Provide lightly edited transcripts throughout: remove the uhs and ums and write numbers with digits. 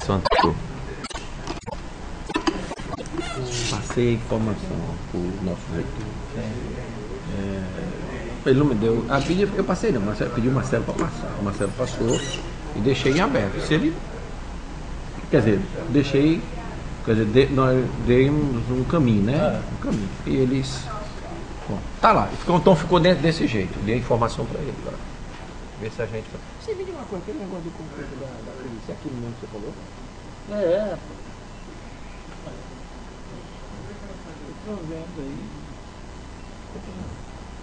Santo. Passei a informação pro nosso reitor. Ele não me deu. Eu passei não, mas eu pedi o Marcelo para passar. O Marcelo passou e deixei em aberto. Se ele. Quer dizer, deixei. Quer dizer, nós demos um caminho, né? Um caminho. E eles. Bom, tá lá. Então ficou dentro desse jeito. Dei a informação para ele. Pra ver se a gente. Você me diz uma coisa, aquele negócio do conflito da polícia, aquilo mesmo que você falou? Estou vendo aí.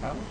Calma.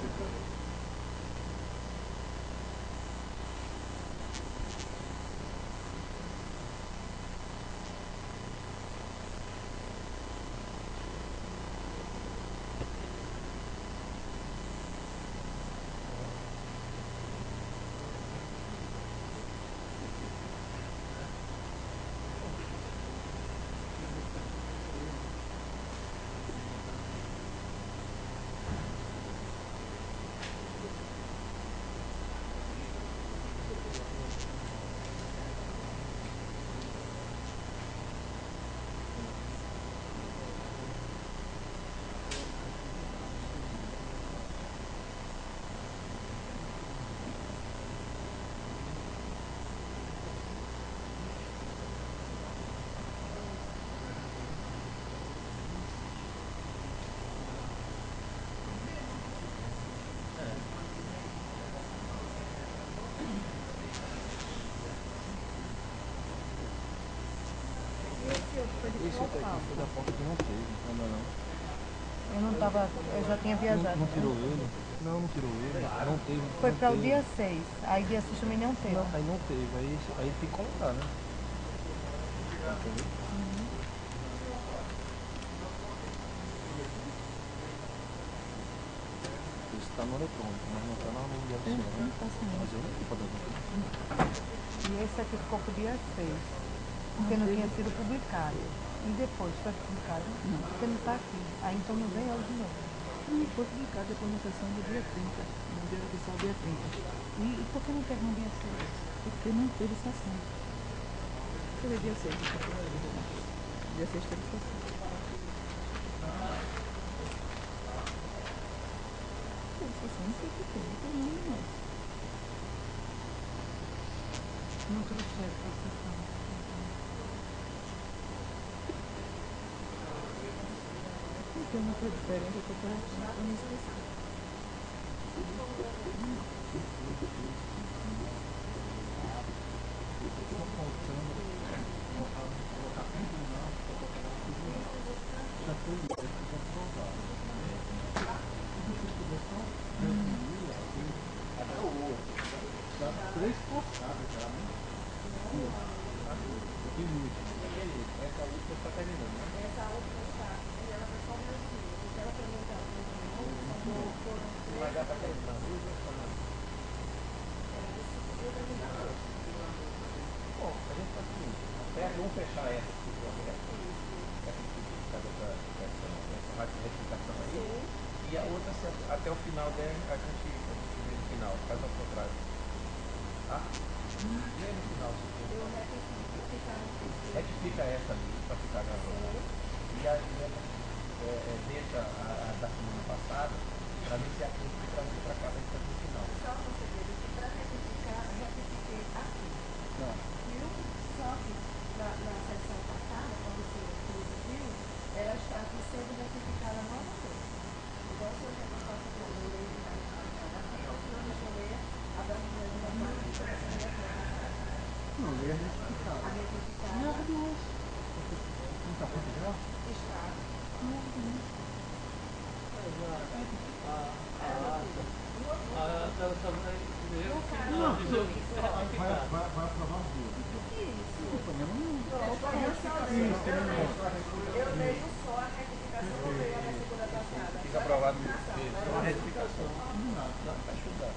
Esse daqui foi da porta que não teve, não. Eu não tava, eu já tinha viajado. Não tirou ele? Não tirou ele. Não teve. Foi para o dia 6, aí dia 6 também não teve. Não, aí não teve, aí tem que colocar, né? Isso tá no eletrônico, mas não tá na mulher do senhor, né? Mas eu não tenho para dar. E esse aqui ficou pro dia 6, porque não tinha sido publicado. E depois foi publicado? Não, porque não está aqui. Aí então não vem hoje de novo. Não foi publicado depois na sessão do dia 30, no dia da sessão do dia 30. E por que não teve no dia 6? Porque não teve sessão. Foi dia 6, dia 6 teve sessão. Teve sessão, não sei o que tem, não tem nome mais. Não trouxeram para a sessão. Tem uma coisa diferente, eu estou por aqui, eu não esqueci. Vamos fechar essa aqui, essa retificação aí. E a outra, até o final a gente vê no final, faz ao contrário. Tá? E aí no final, retifica essa ali para ficar gravando. E aí deixa a da semana passada para ver se aqui para vir para cá vai ficar no final. Só conselheiro, que para retificar, retifiquei aqui. Viu? Só que na sessão passada, quando você viu, ela está aqui sendo retificada novamente. Igual se eu já não faço aqui, eu lembrei de estar retificada aqui, ou se não deixa eu ler a da semana passada. Não, ele é retificado. A retificada. Não está pronto já? Está. Vai aprovar as duas. Eu vejo só a retificação que veio na segunda passada. Fica aprovado uma retificação. Não, vai ajudar.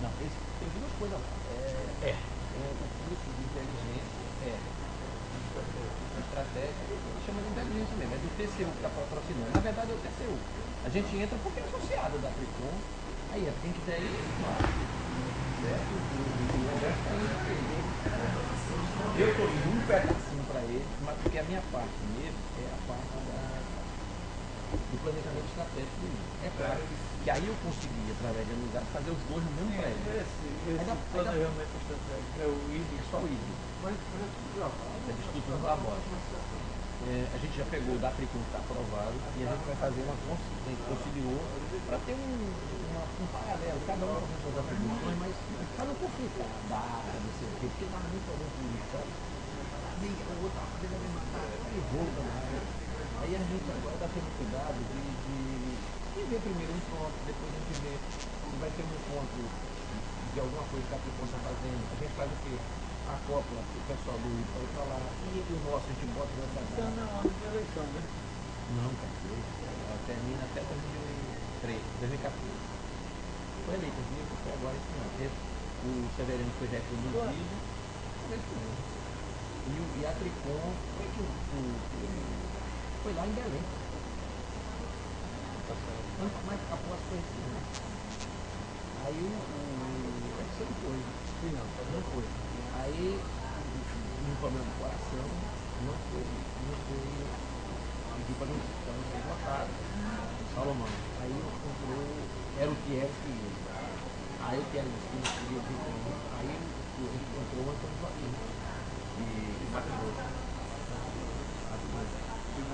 Não, tem duas coisas lá. O curso de inteligência estratégia, chama de inteligência mesmo, é do TCU que está patrocinando. Na verdade é o TCU. A gente entra porque é associado da Tricom. Aí, quem quiser ir, certo? Eu estou indo um pedacinho para ele, mas porque a minha parte mesmo é a parte do planejamento estratégico do livro. É claro que aí eu consegui, através de amizade, fazer os dois no mesmo prédio. Esse planejamento estratégico é o híbrido. É só o híbrido. Mas É de estrutura da bota. A gente já pegou o da Tricom, que está aprovado, e a gente vai fazer a gente conciliou para ter um paralelo, cada um com suas atribuições, mas cada um conflito da área, não sei o quê, porque dá muito algum político, sabe? E o outro está fazendo a mesma coisa, aí volta na área. Aí a gente agora está tendo cuidado de ver primeiro um ponto, depois a gente vê se vai ter um encontro de alguma coisa que a Tricom está fazendo. A gente faz o quê? A cópula, o pessoal do Rio pode falar, e o nosso a gente bota nessa está na hora de eleição, né? não, cara, ela termina até 2014. Foi eleito, foi agora esse ano. O Severino foi já conduzido, e a Tricom foi lá em Belém. Mas após foi assim, né? Aí você não foi. Sim, não foi. Aí, um problema do coração, não foi pedir para não ser votado. Salomão. Aí entrou, era o Thierry que ia. Aí o Thierry disse que não queria vir comigo. Aí entrou o Antônio Joaquim. E matou.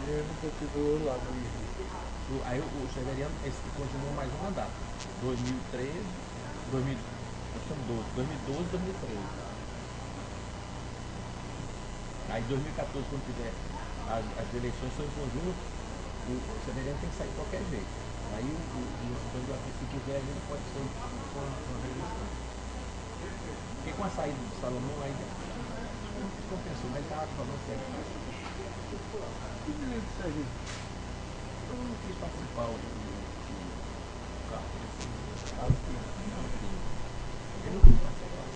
Eu nunca tive lá no Rio. Aí o Severiano continuou mais um mandato. 2013, 2012, 2013. Aí em 2014, quando tiver as eleições são em conjunto, o Severiano tem que sair de qualquer jeito. Aí se quiser, ele pode ser com a reeleição. Porque com a saída do Salomão, aí compensou, mas ele estava falando sério. Que direito isso aí? Eu não quis participar do carro. Eu não quis participar.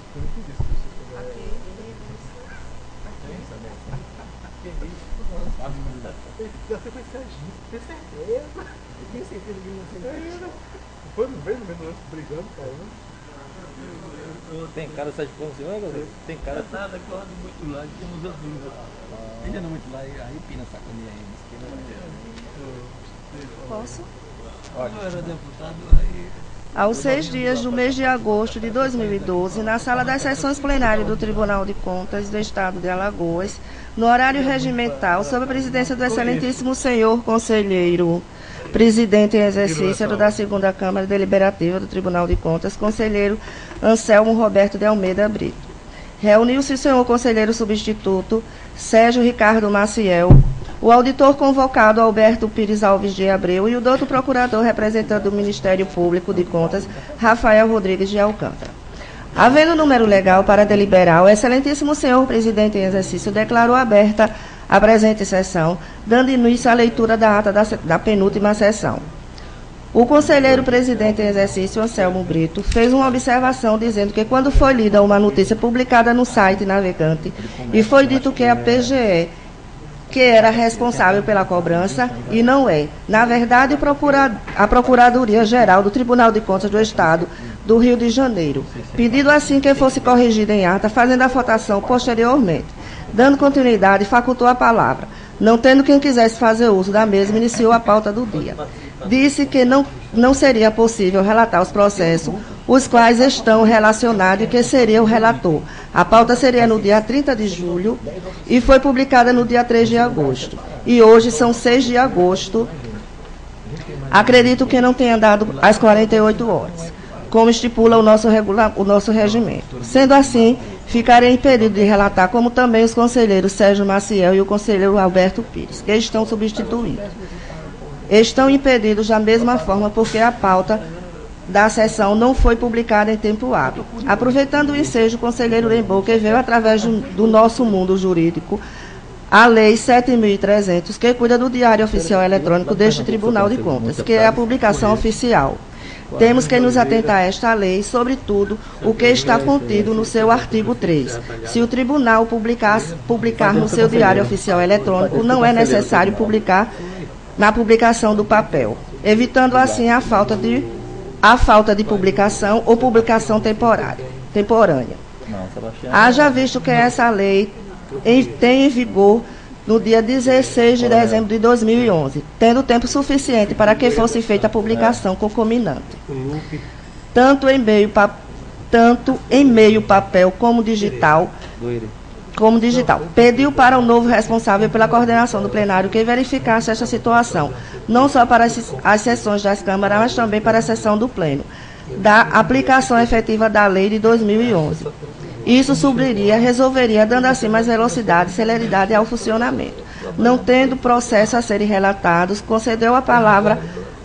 Eu não disse que você Você foi Serginho, tem certeza? Eu tenho certeza que não Foi no meio brigando, cara. Tem cara de Sérgio Paulo, tem cara de... Nada, que eu ando muito lá, tem uns amigos. Ele anda muito lá e aí pina sacaneia ainda. Posso? Eu era deputado aí. Aos 6 dias do mês de agosto de 2012, na sala das sessões plenárias do Tribunal de Contas do Estado de Alagoas, no horário regimental, sob a presidência do excelentíssimo senhor conselheiro, presidente em exercício da 2ª Câmara Deliberativa do Tribunal de Contas, conselheiro Anselmo Roberto de Almeida Brito. Reuniu-se o senhor conselheiro substituto Sérgio Ricardo Maciel, o auditor convocado Alberto Pires Alves de Abreu e o doutor procurador representante do Ministério Público de Contas, Rafael Rodrigues de Alcântara. Havendo número legal para deliberar, o excelentíssimo senhor presidente em exercício declarou aberta a presente sessão, dando início à leitura da ata da penúltima sessão. O conselheiro presidente em exercício, Anselmo Brito, fez uma observação dizendo que quando foi lida uma notícia publicada no site navegante e foi dito que a PGE que era responsável pela cobrança e não é. Na verdade, a Procuradoria-Geral do Tribunal de Contas do Estado do Rio de Janeiro, pedindo assim que fosse corrigida em ata, fazendo a votação posteriormente. Dando continuidade, facultou a palavra. Não tendo quem quisesse fazer uso da mesma, iniciou a pauta do dia. Disse que não seria possível relatar os processos, os quais estão relacionados e que seria o relator. A pauta seria no dia 30 de julho e foi publicada no dia 3 de agosto. E hoje são 6 de agosto. Acredito que não tenha dado as 48 horas, como estipula o nosso regimento. Sendo assim, ficarei impedido de relatar, como também os conselheiros Sérgio Maciel e o conselheiro Alberto Pires, que estão substituídos. Estão impedidos da mesma forma porque a pauta da sessão não foi publicada em tempo hábil. Aproveitando o ensejo, o conselheiro lembrou que veio através do nosso mundo jurídico a Lei 7.300, que cuida do Diário Oficial Eletrônico deste Tribunal de Contas, que é a publicação oficial. Temos que nos atentar a esta lei, sobretudo o que está contido no seu artigo 3. Se o tribunal publicar no seu Diário Oficial Eletrônico, não é necessário publicar na publicação do papel, evitando assim a falta de publicação ou publicação temporânea. Não, Sebastião. Haja visto que essa lei tem em vigor no dia 16 de dezembro de 2011, tendo tempo suficiente para que fosse feita a publicação concomitante, tanto em meio papel como digital. Pediu para o novo responsável pela coordenação do plenário que verificasse esta situação, não só para as sessões das câmaras, mas também para a sessão do pleno, da aplicação efetiva da lei de 2011. Isso resolveria, dando assim mais velocidade e celeridade ao funcionamento. Não tendo processo a serem relatados, concedeu a palavra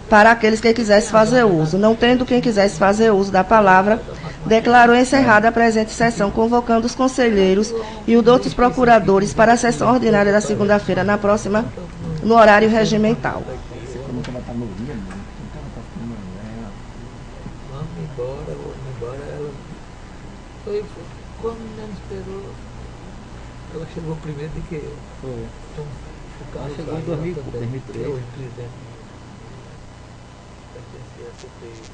para aqueles que quisessem fazer uso. Não tendo quem quisesse fazer uso da palavra, declarou encerrada a presente sessão, convocando os conselheiros e os outros procuradores para a sessão ordinária da segunda-feira, no horário regimental. Vamos embora, ela foi quando menos esperou, ela chegou primeiro do que eu. Foi. Então, o carro Ela chegou em 2013. É o presidente. Pertencia a CPI,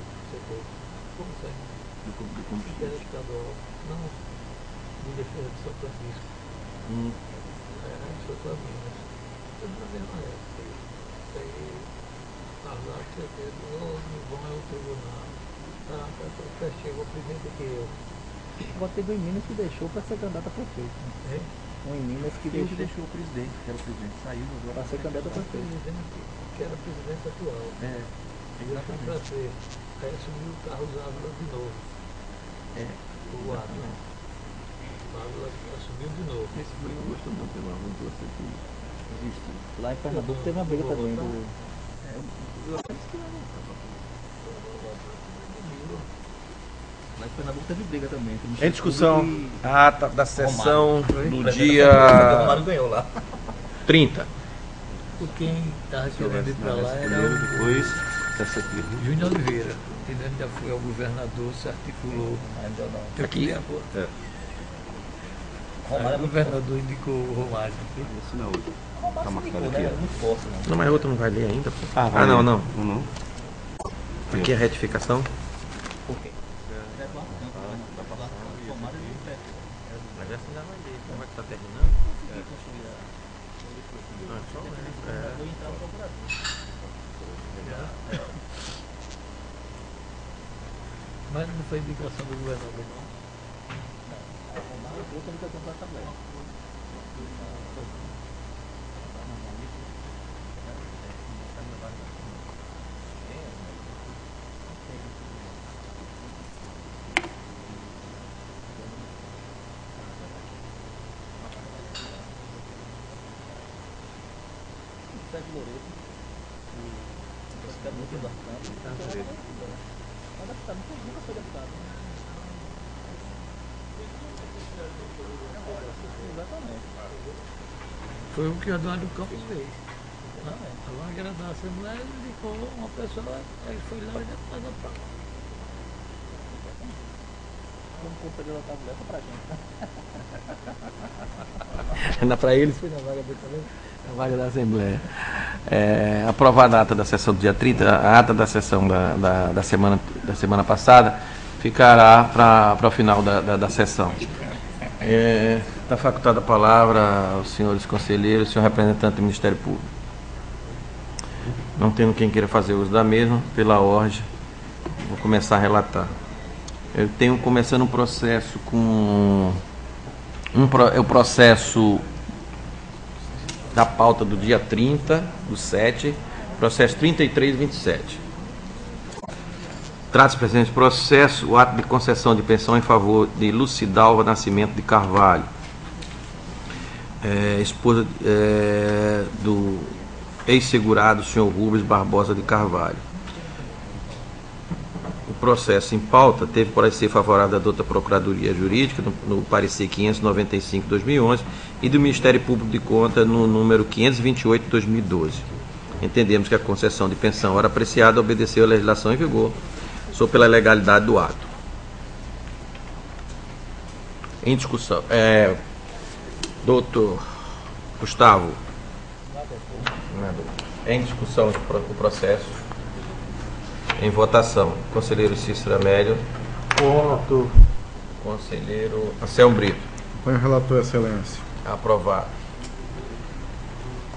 como sai? Do Ministério Estadual, não, de defesa de São Francisco. Sou para Minas. Tudo na mesma época. Isso aí, azar que você teve, bom é o tribunal. Tá, chegou primeiro do que eu. Agora teve um em Minas que deixou para ser candidato a prefeito. Né? Um em Minas que deixou o presidente, que era o presidente, saiu agora para ser candidato a prefeito. Que era o presidente atual. Ele foi para ser. Aí assumiu o carro usado lá de novo. O Ávila. O Ávila assumiu de novo. Esse foi não gostou não, pelo amor de Deus, que existe. Lá em Pernambuco teve uma briga também do... Lá em Pernambuco teve briga também. Em discussão, a ata da sessão do dia Romário ganhou lá. 30. Quem estava querendo ir para lá era o Depois, Júnior Oliveira. Ele ainda foi ao governador, se articulou. Ainda não. Aqui. O governador indicou o Romário. Esse não é outro. Tá marcado aqui, É ó. muito forte, né? Não, mas outro não vai ler ainda. Pô. vai não, ler. não. Não. Aqui é retificação. Por quê? Mas essa ainda vai ler. Como é que tá terminando? Mas não foi indicação do governador, não. Foi o que o Eduardo Campos fez. A vaga da Assembleia indicou uma pessoa, aí foi lá e deputado da praça. Como conselheiro da tabuleira pra gente. Ainda para eles foi na vaga dele também. A vaga da Assembleia. Aprovada a ata da sessão do dia 30, a ata da sessão da semana passada ficará para o final da sessão. Está facultada a palavra aos senhores conselheiros, senhor representante do Ministério Público. Não tendo quem queira fazer uso da mesma, pela ordem, vou começar a relatar. Eu tenho começando um processo com o processo da pauta do dia 30 do 7, processo 3327. Trata-se, presidente, processo, o ato de concessão de pensão em favor de Lucidalva Nascimento de Carvalho, esposa do ex-segurado, senhor Rubens Barbosa de Carvalho. O processo em pauta teve parecer favorável da douta Procuradoria Jurídica no parecer 595/2011 e do Ministério Público de Contas no número 528/2012. Entendemos que a concessão de pensão ora apreciada obedeceu à legislação em vigor, sou pela legalidade do ato. Em discussão, doutor Gustavo, em discussão o processo, em votação, conselheiro Cícero Amélio, Ponto. Conselheiro Anselmo Brito. Acompanho o relator, Excelência. Aprovado.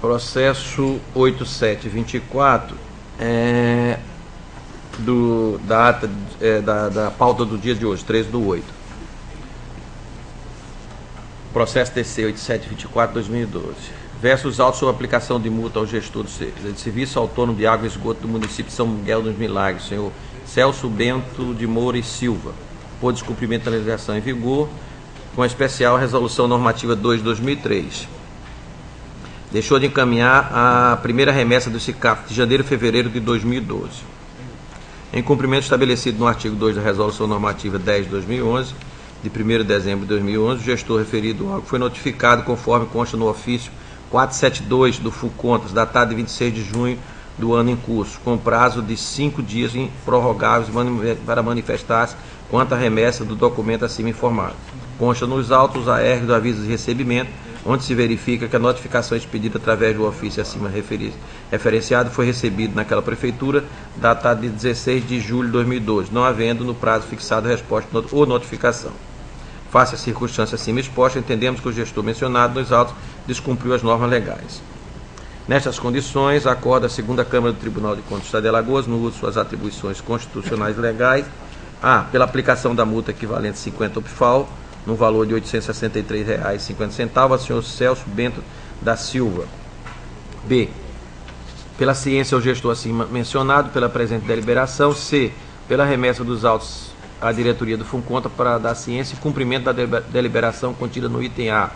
Processo 8724 da ata da pauta do dia de hoje, 13/8. Processo TC 8724/2012. Versus autos sobre aplicação de multa ao gestor de Serviço Autônomo de Água e Esgoto do município de São Miguel dos Milagres, senhor Celso Bento de Moura e Silva, por descumprimento da legislação em vigor, com a especial resolução normativa 2/2003. Deixou de encaminhar a primeira remessa do SICAF de janeiro e fevereiro de 2012. Em cumprimento estabelecido no artigo 2 da resolução normativa 10/2011, de 1º de dezembro de 2011, o gestor referido órgão foi notificado conforme consta no ofício 472 do FUCONTAS, datado de 26 de junho do ano em curso, com prazo de 5 dias prorrogáveis para manifestar-se quanto à remessa do documento acima informado. Consta nos autos a AR do aviso de recebimento, onde se verifica que a notificação expedida através do ofício acima referenciado foi recebida naquela prefeitura, datado de 16 de julho de 2012, não havendo no prazo fixado resposta ou notificação. Face à circunstância acima exposta, entendemos que o gestor mencionado nos autos descumpriu as normas legais. Nestas condições, acorda a segunda Câmara do Tribunal de Contas do Estado de Alagoas, no uso de suas atribuições constitucionais e legais, pela aplicação da multa equivalente a 50 OPFAL, no valor de R$ 863,50, ao senhor Celso Bento da Silva. B. Pela ciência ao gestor acima mencionado, pela presente deliberação. C. Pela remessa dos autos à diretoria do FUNCONTA para dar ciência e cumprimento da deliberação contida no item A.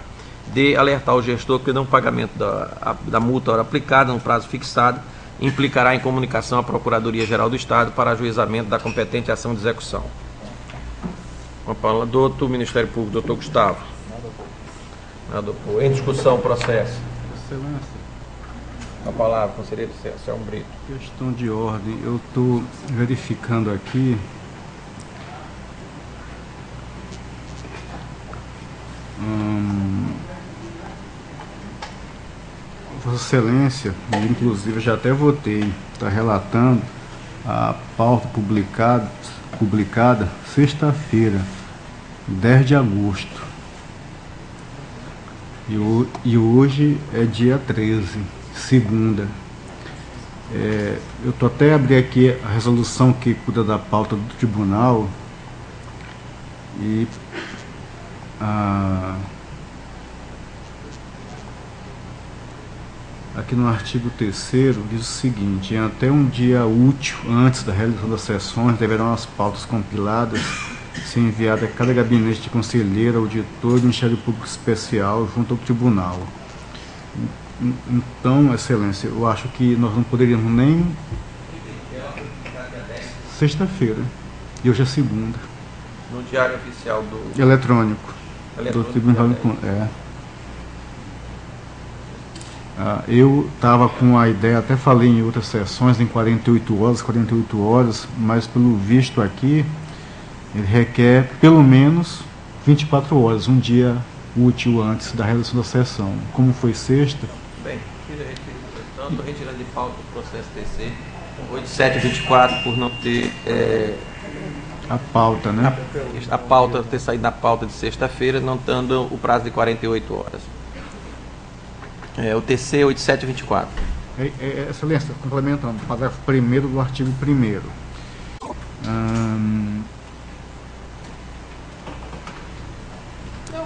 D. Alertar o gestor que o não pagamento da multa hora aplicada no prazo fixado implicará em comunicação à Procuradoria-Geral do Estado para ajuizamento da competente ação de execução. Com a palavra, doutor Ministério Público, doutor Gustavo. Nada opor. Em discussão, o processo. Excelência. Com a palavra, conselheiro Anselmo Brito. Questão de ordem. Eu estou verificando aqui. Vossa Excelência, inclusive já até votei, está relatando a pauta publicada sexta-feira, 10 de agosto. E hoje é dia 13, segunda. Eu estou até abrindo aqui a resolução que cuida da pauta do tribunal e aqui no artigo 3º diz o seguinte: até um dia útil antes da realização das sessões deverão as pautas compiladas ser enviadas a cada gabinete de conselheiro, auditor e Ministério Público Especial junto ao tribunal. Então, Excelência, eu acho que nós não poderíamos nem sexta-feira, e hoje é segunda. No Diário Oficial do Eletrônico. Do Tribunal. Eu estava com a ideia, até falei em outras sessões, em 48 horas, mas pelo visto aqui, ele requer pelo menos 24 horas, um dia útil antes da realização da sessão. Como foi sexta? Bem, estou retirando de pauta o processo TC 8724 por não ter a pauta, né? A pauta ter saído da pauta de sexta-feira, não dando o prazo de 48 horas. O TC 8724. Excelência, complementando, parágrafo 1º do artigo 1º.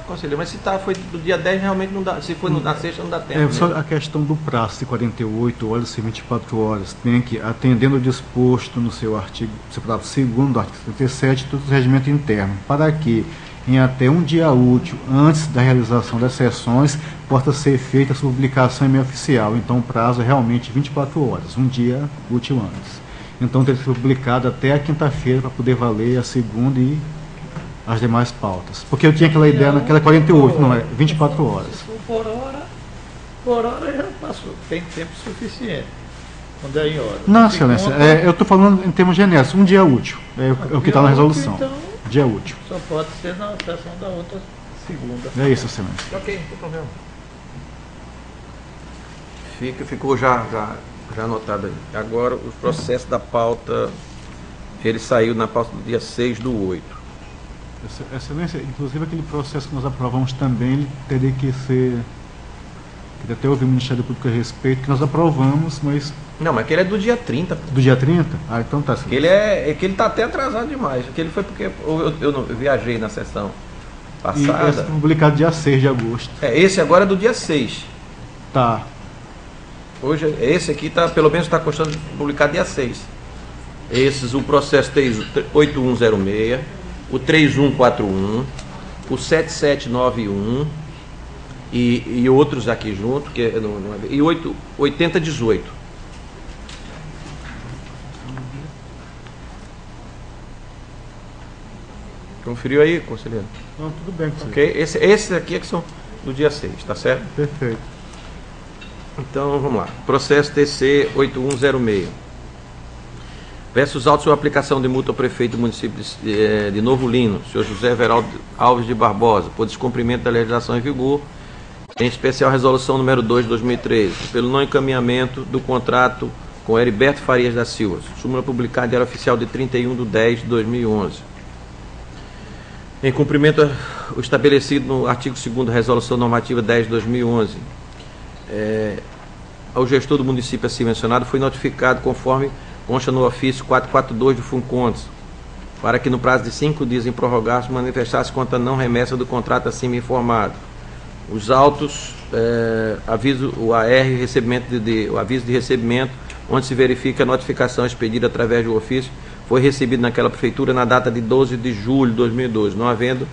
Conselheiro, mas se foi do dia 10, realmente não dá. Se foi na sexta, não dá tempo. Só a questão do prazo de 48 horas e 24 horas. Tem que, atendendo ao disposto no seu artigo, seu parágrafo 2º do artigo 37 do regimento interno, para que em até um dia útil antes da realização das sessões possa ser feita a sua publicação em meio oficial. Então o prazo é realmente 24 horas, um dia útil antes. Então tem que ser publicado até a quinta-feira para poder valer a segunda e as demais pautas. Porque eu tinha aquela ideia naquela 48, não é? 24 horas. Se for por hora já passou, tem tempo suficiente. Quando é em hora. Não, Excelência, eu estou falando em termos genéricos, um dia útil. É o que está na resolução. Então, dia útil. só pode ser na sessão da outra segunda. É isso, Excelência. Ok, não tem problema. Ficou já anotado aí. Agora, o processo da pauta, ele saiu na pauta do dia 6/8. Excelência, inclusive aquele processo que nós aprovamos também, ele teria que ser. Queria até ouvir o Ministério Público a respeito, que nós aprovamos, mas. Não, mas aquele é do dia 30. Do dia 30? Ah, então tá. Que ele tá até atrasado demais. Aquele foi porque eu viajei na sessão passada. E esse foi publicado dia 6 de agosto. Esse agora é do dia 6. Tá. Hoje, esse aqui tá, pelo menos está constando de publicado dia 6. Esses, o processo 8106, o 3141, o 7791 e outros aqui junto, e 8018. Conferiu aí, conselheiro? Não, tudo bem, conselheiro. Ok? Esses aqui é que são do dia 6, tá certo? Perfeito. Então, vamos lá. Processo TC 8106. Versus autos sobre aplicação de multa ao prefeito do município de Novo Lino, senhor José Everaldo Alves de Barbosa, por descumprimento da legislação em vigor, em especial a resolução número 2 de 2013, pelo não encaminhamento do contrato com Heriberto Farias da Silva, súmula publicada em Diário Oficial de 31/10 de 2011. Em cumprimento ao estabelecido no artigo 2º da Resolução Normativa 10 de 2011, ao gestor do município assim mencionado foi notificado conforme consta no ofício 442 do FUNCONTES, para que no prazo de 5 dias improrrogável se manifestasse contra a não remessa do contrato acima informado. Os autos, aviso o AR, o aviso de recebimento, onde se verifica a notificação expedida através do ofício, foi recebido naquela prefeitura na data de 12 de julho de 2012, não havendo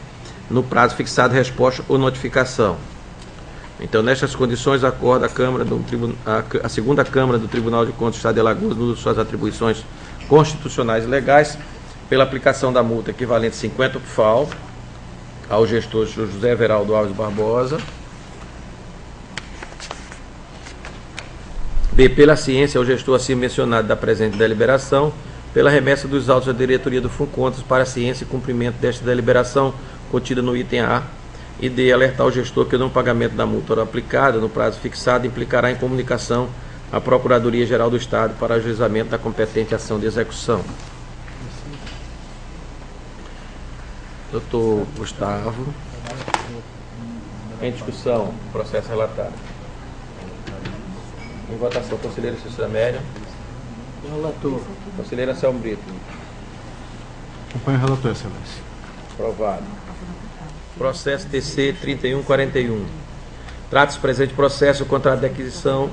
no prazo fixado resposta ou notificação. Então, nestas condições, acorda a segunda Câmara do Tribunal de Contas do Estado de Alagoas, no uso de suas atribuições constitucionais e legais, pela aplicação da multa equivalente a 50 FAL ao gestor José Everaldo Alves Barbosa. B, pela ciência ao gestor acima mencionado da presente deliberação, pela remessa dos autos à diretoria do FUNCONTES para a ciência e cumprimento desta deliberação contida no item A, e D, alertar o gestor que o não pagamento da multa aplicada no prazo fixado implicará em comunicação à Procuradoria-Geral do Estado para ajuizamento da competente ação de execução. Doutor Gustavo. Em discussão, processo relatado. Em votação, conselheiro Cícero Amélia. Relator. Conselheira Selma Brito. Acompanho o relator, excelência. Aprovado. Processo TC 3141. Trata-se presente processo o contrato de aquisição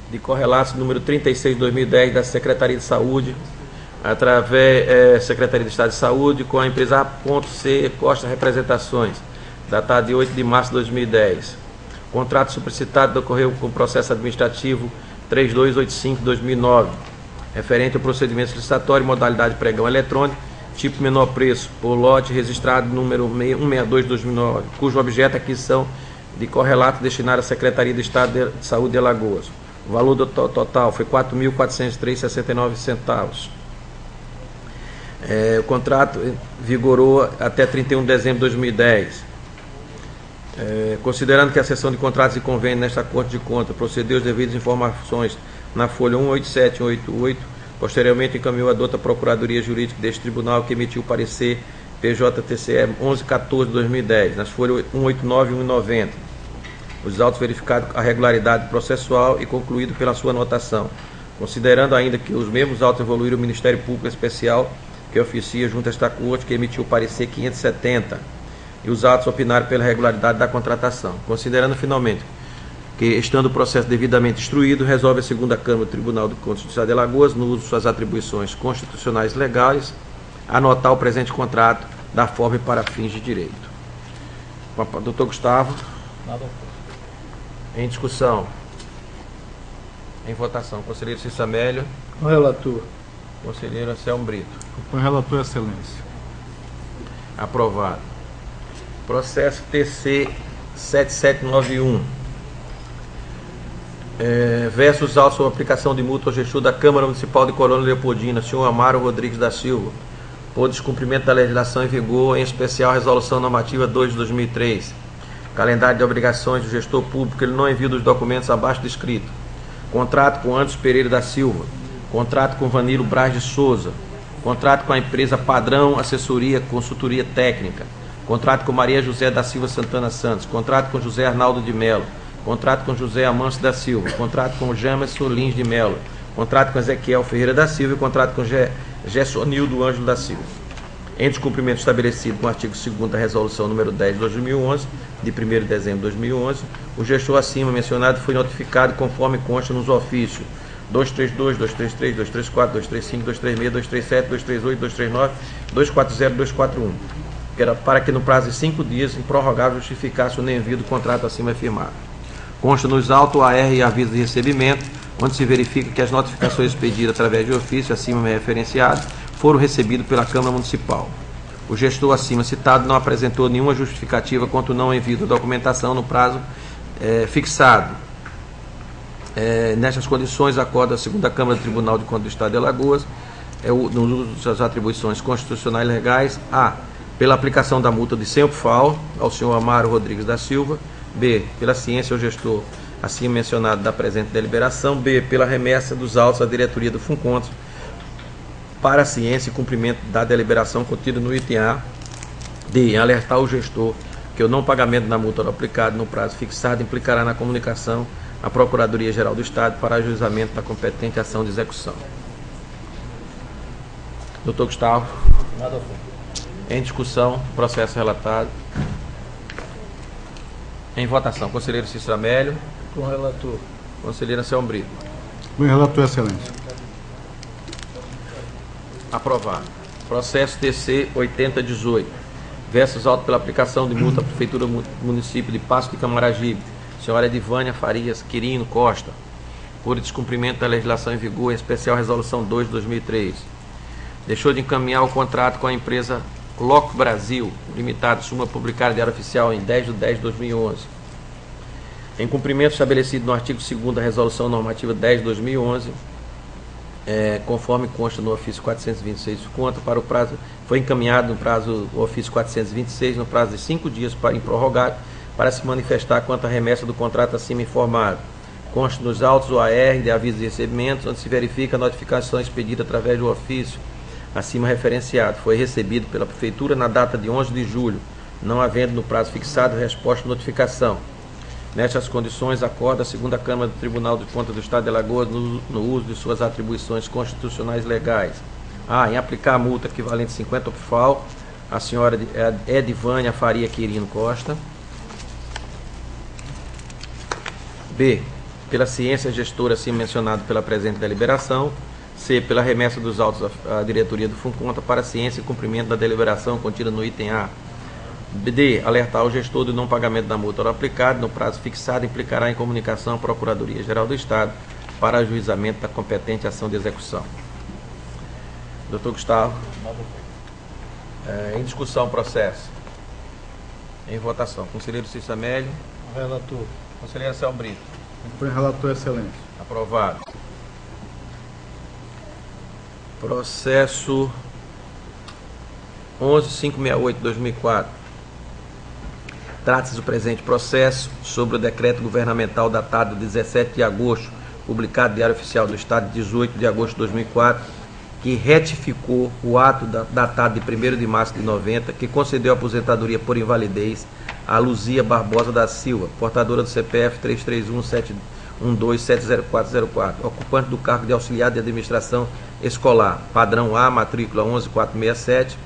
de correlatos número 36 de 2010 da Secretaria de Saúde, através Secretaria de Estado de Saúde, com a empresa A.C. Costa Representações, datado de 8 de março de 2010. O contrato supercitado ocorreu com o processo administrativo 3285/2009, referente ao procedimento licitatório, modalidade pregão eletrônico, tipo menor preço, por lote registrado número 162 de 2009, cujo objeto é aquisição de correlato destinado à Secretaria de Estado de Saúde de Alagoas. O valor do total foi R$ 4.403,69. O contrato vigorou até 31 de dezembro de 2010. Considerando que a seção de contratos e convênios nesta Corte de Contas procedeu as devidas informações na folha 187 e 188, posteriormente encaminhou a dota Procuradoria Jurídica deste Tribunal, que emitiu o parecer PJTCE 1114 de 2010, nas folhas 189 e 190. Os autos verificados a regularidade processual e concluído pela sua anotação. Considerando ainda que os mesmos autos evoluíram o Ministério Público Especial, que oficia junto a esta Corte, que emitiu o parecer 570, e os autos opinaram pela regularidade da contratação. Considerando finalmente que, estando o processo devidamente instruído, resolve a segunda Câmara do Tribunal de Contas do Estado de Alagoas, no uso de suas atribuições constitucionais e legais, anotar o presente contrato da forma e para fins de direito. Doutor Gustavo. Nada. Em discussão. Em votação. Conselheiro Cícero Amélia. O relator. Conselheiro Anselmo Brito. Acompanho o relator, excelência. Aprovado. Processo TC 7791. Versus autos sobre aplicação de multa ao gestor da Câmara Municipal de Colônia Leopoldina, senhor Amaro Rodrigues da Silva, por descumprimento da legislação em vigor, em especial a Resolução Normativa 2 de 2003. Calendário de obrigações do gestor público, ele não envia os documentos abaixo descrito. Contrato com Anderson Pereira da Silva. Contrato com Vanilo Braz de Souza. Contrato com a empresa Padrão Assessoria Consultoria Técnica. Contrato com Maria José da Silva Santana Santos. Contrato com José Arnaldo de Melo. Contrato com José Amâncio da Silva. Contrato com Jamerson Lins de Melo. Contrato com Ezequiel Ferreira da Silva e contrato com Gessonildo Ângelo da Silva. Em descumprimento estabelecido com o artigo 2º da Resolução número 10 de 2011, de 1º de dezembro de 2011, o gestor acima mencionado foi notificado conforme consta nos ofícios 232, 233, 234, 235, 236, 237, 238, 239, 240, 241, para que no prazo de 5 dias, improrrogável, justificasse o nem envio do contrato acima firmado. Consta nos autos o AR e aviso de recebimento, onde se verifica que as notificações expedidas através de ofício acima referenciado foram recebidas pela Câmara Municipal. O gestor acima citado não apresentou nenhuma justificativa quanto ao não envio da documentação no prazo fixado. Nestas condições, acorda a 2ª Câmara do Tribunal de Contas do Estado de Alagoas, no uso das atribuições constitucionais legais, a. Pela aplicação da multa de 100 UPFAL ao senhor Amaro Rodrigues da Silva, b. Pela ciência ao gestor acima mencionado da presente deliberação, b. Pela remessa dos autos à diretoria do FUNCONTROS para a ciência e cumprimento da deliberação contida no item A, d. Alertar o gestor que o não pagamento da multa aplicado no prazo fixado implicará na comunicação à Procuradoria-Geral do Estado para ajuizamento da competente ação de execução. Doutor Gustavo. Nada. Em discussão, processo relatado. Em votação, conselheiro Cícero Amélio. Com o relator. Conselheiro Anselmo Brito. Com o relator, excelência. Aprovado. Processo TC 8018. Versus auto pela aplicação de multa à Prefeitura do Município de Passo de Camaragibe. Senhora Edivânia Farias Quirino Costa. Por descumprimento da legislação em vigor, em especial Resolução 2 de 2003. Deixou de encaminhar o contrato com a empresa Loco Brasil, Limitada, súmula publicada em Diário Oficial em 10 de 10 de 2011. Em cumprimento estabelecido no artigo 2º da Resolução Normativa 10 de 2011, conforme consta no ofício 426 conta para o prazo, foi encaminhado no prazo o ofício 426 no prazo de 5 dias para improrrogar para se manifestar quanto à remessa do contrato acima informado. Consta nos autos o AR de aviso de recebimentos, onde se verifica a notificação expedida através do ofício acima referenciado. Foi recebido pela Prefeitura na data de 11 de julho, não havendo no prazo fixado resposta de notificação. Nestas condições, acorda a 2ª Câmara do Tribunal de Contas do Estado de Alagoas no uso de suas atribuições constitucionais legais. A. Em aplicar a multa equivalente a 50 UPFAL à senhora Edivânia Faria Quirino Costa. B. Pela ciência gestora acima mencionada pela presente deliberação. C. Pela remessa dos autos à diretoria do FUNCONTA para a ciência e cumprimento da deliberação contida no item A. D. Alertar o gestor do não pagamento da multa aplicada no prazo fixado implicará em comunicação à Procuradoria-Geral do Estado para ajuizamento da competente ação de execução. Doutor Gustavo. Em discussão, processo. Em votação. Conselheiro Cícero Amélio. Relator. Conselheiro Anselmo Brito. Com o relator, excelência. Aprovado. Processo 11.568/2004. Trata-se do presente processo sobre o decreto governamental datado de 17 de agosto, publicado no Diário Oficial do Estado de 18 de agosto de 2004, que retificou o ato datado de 1º de março de 90, que concedeu aposentadoria por invalidez a Luzia Barbosa da Silva, portadora do CPF 33171270404, ocupante do cargo de auxiliar de administração escolar, padrão A, matrícula 11467,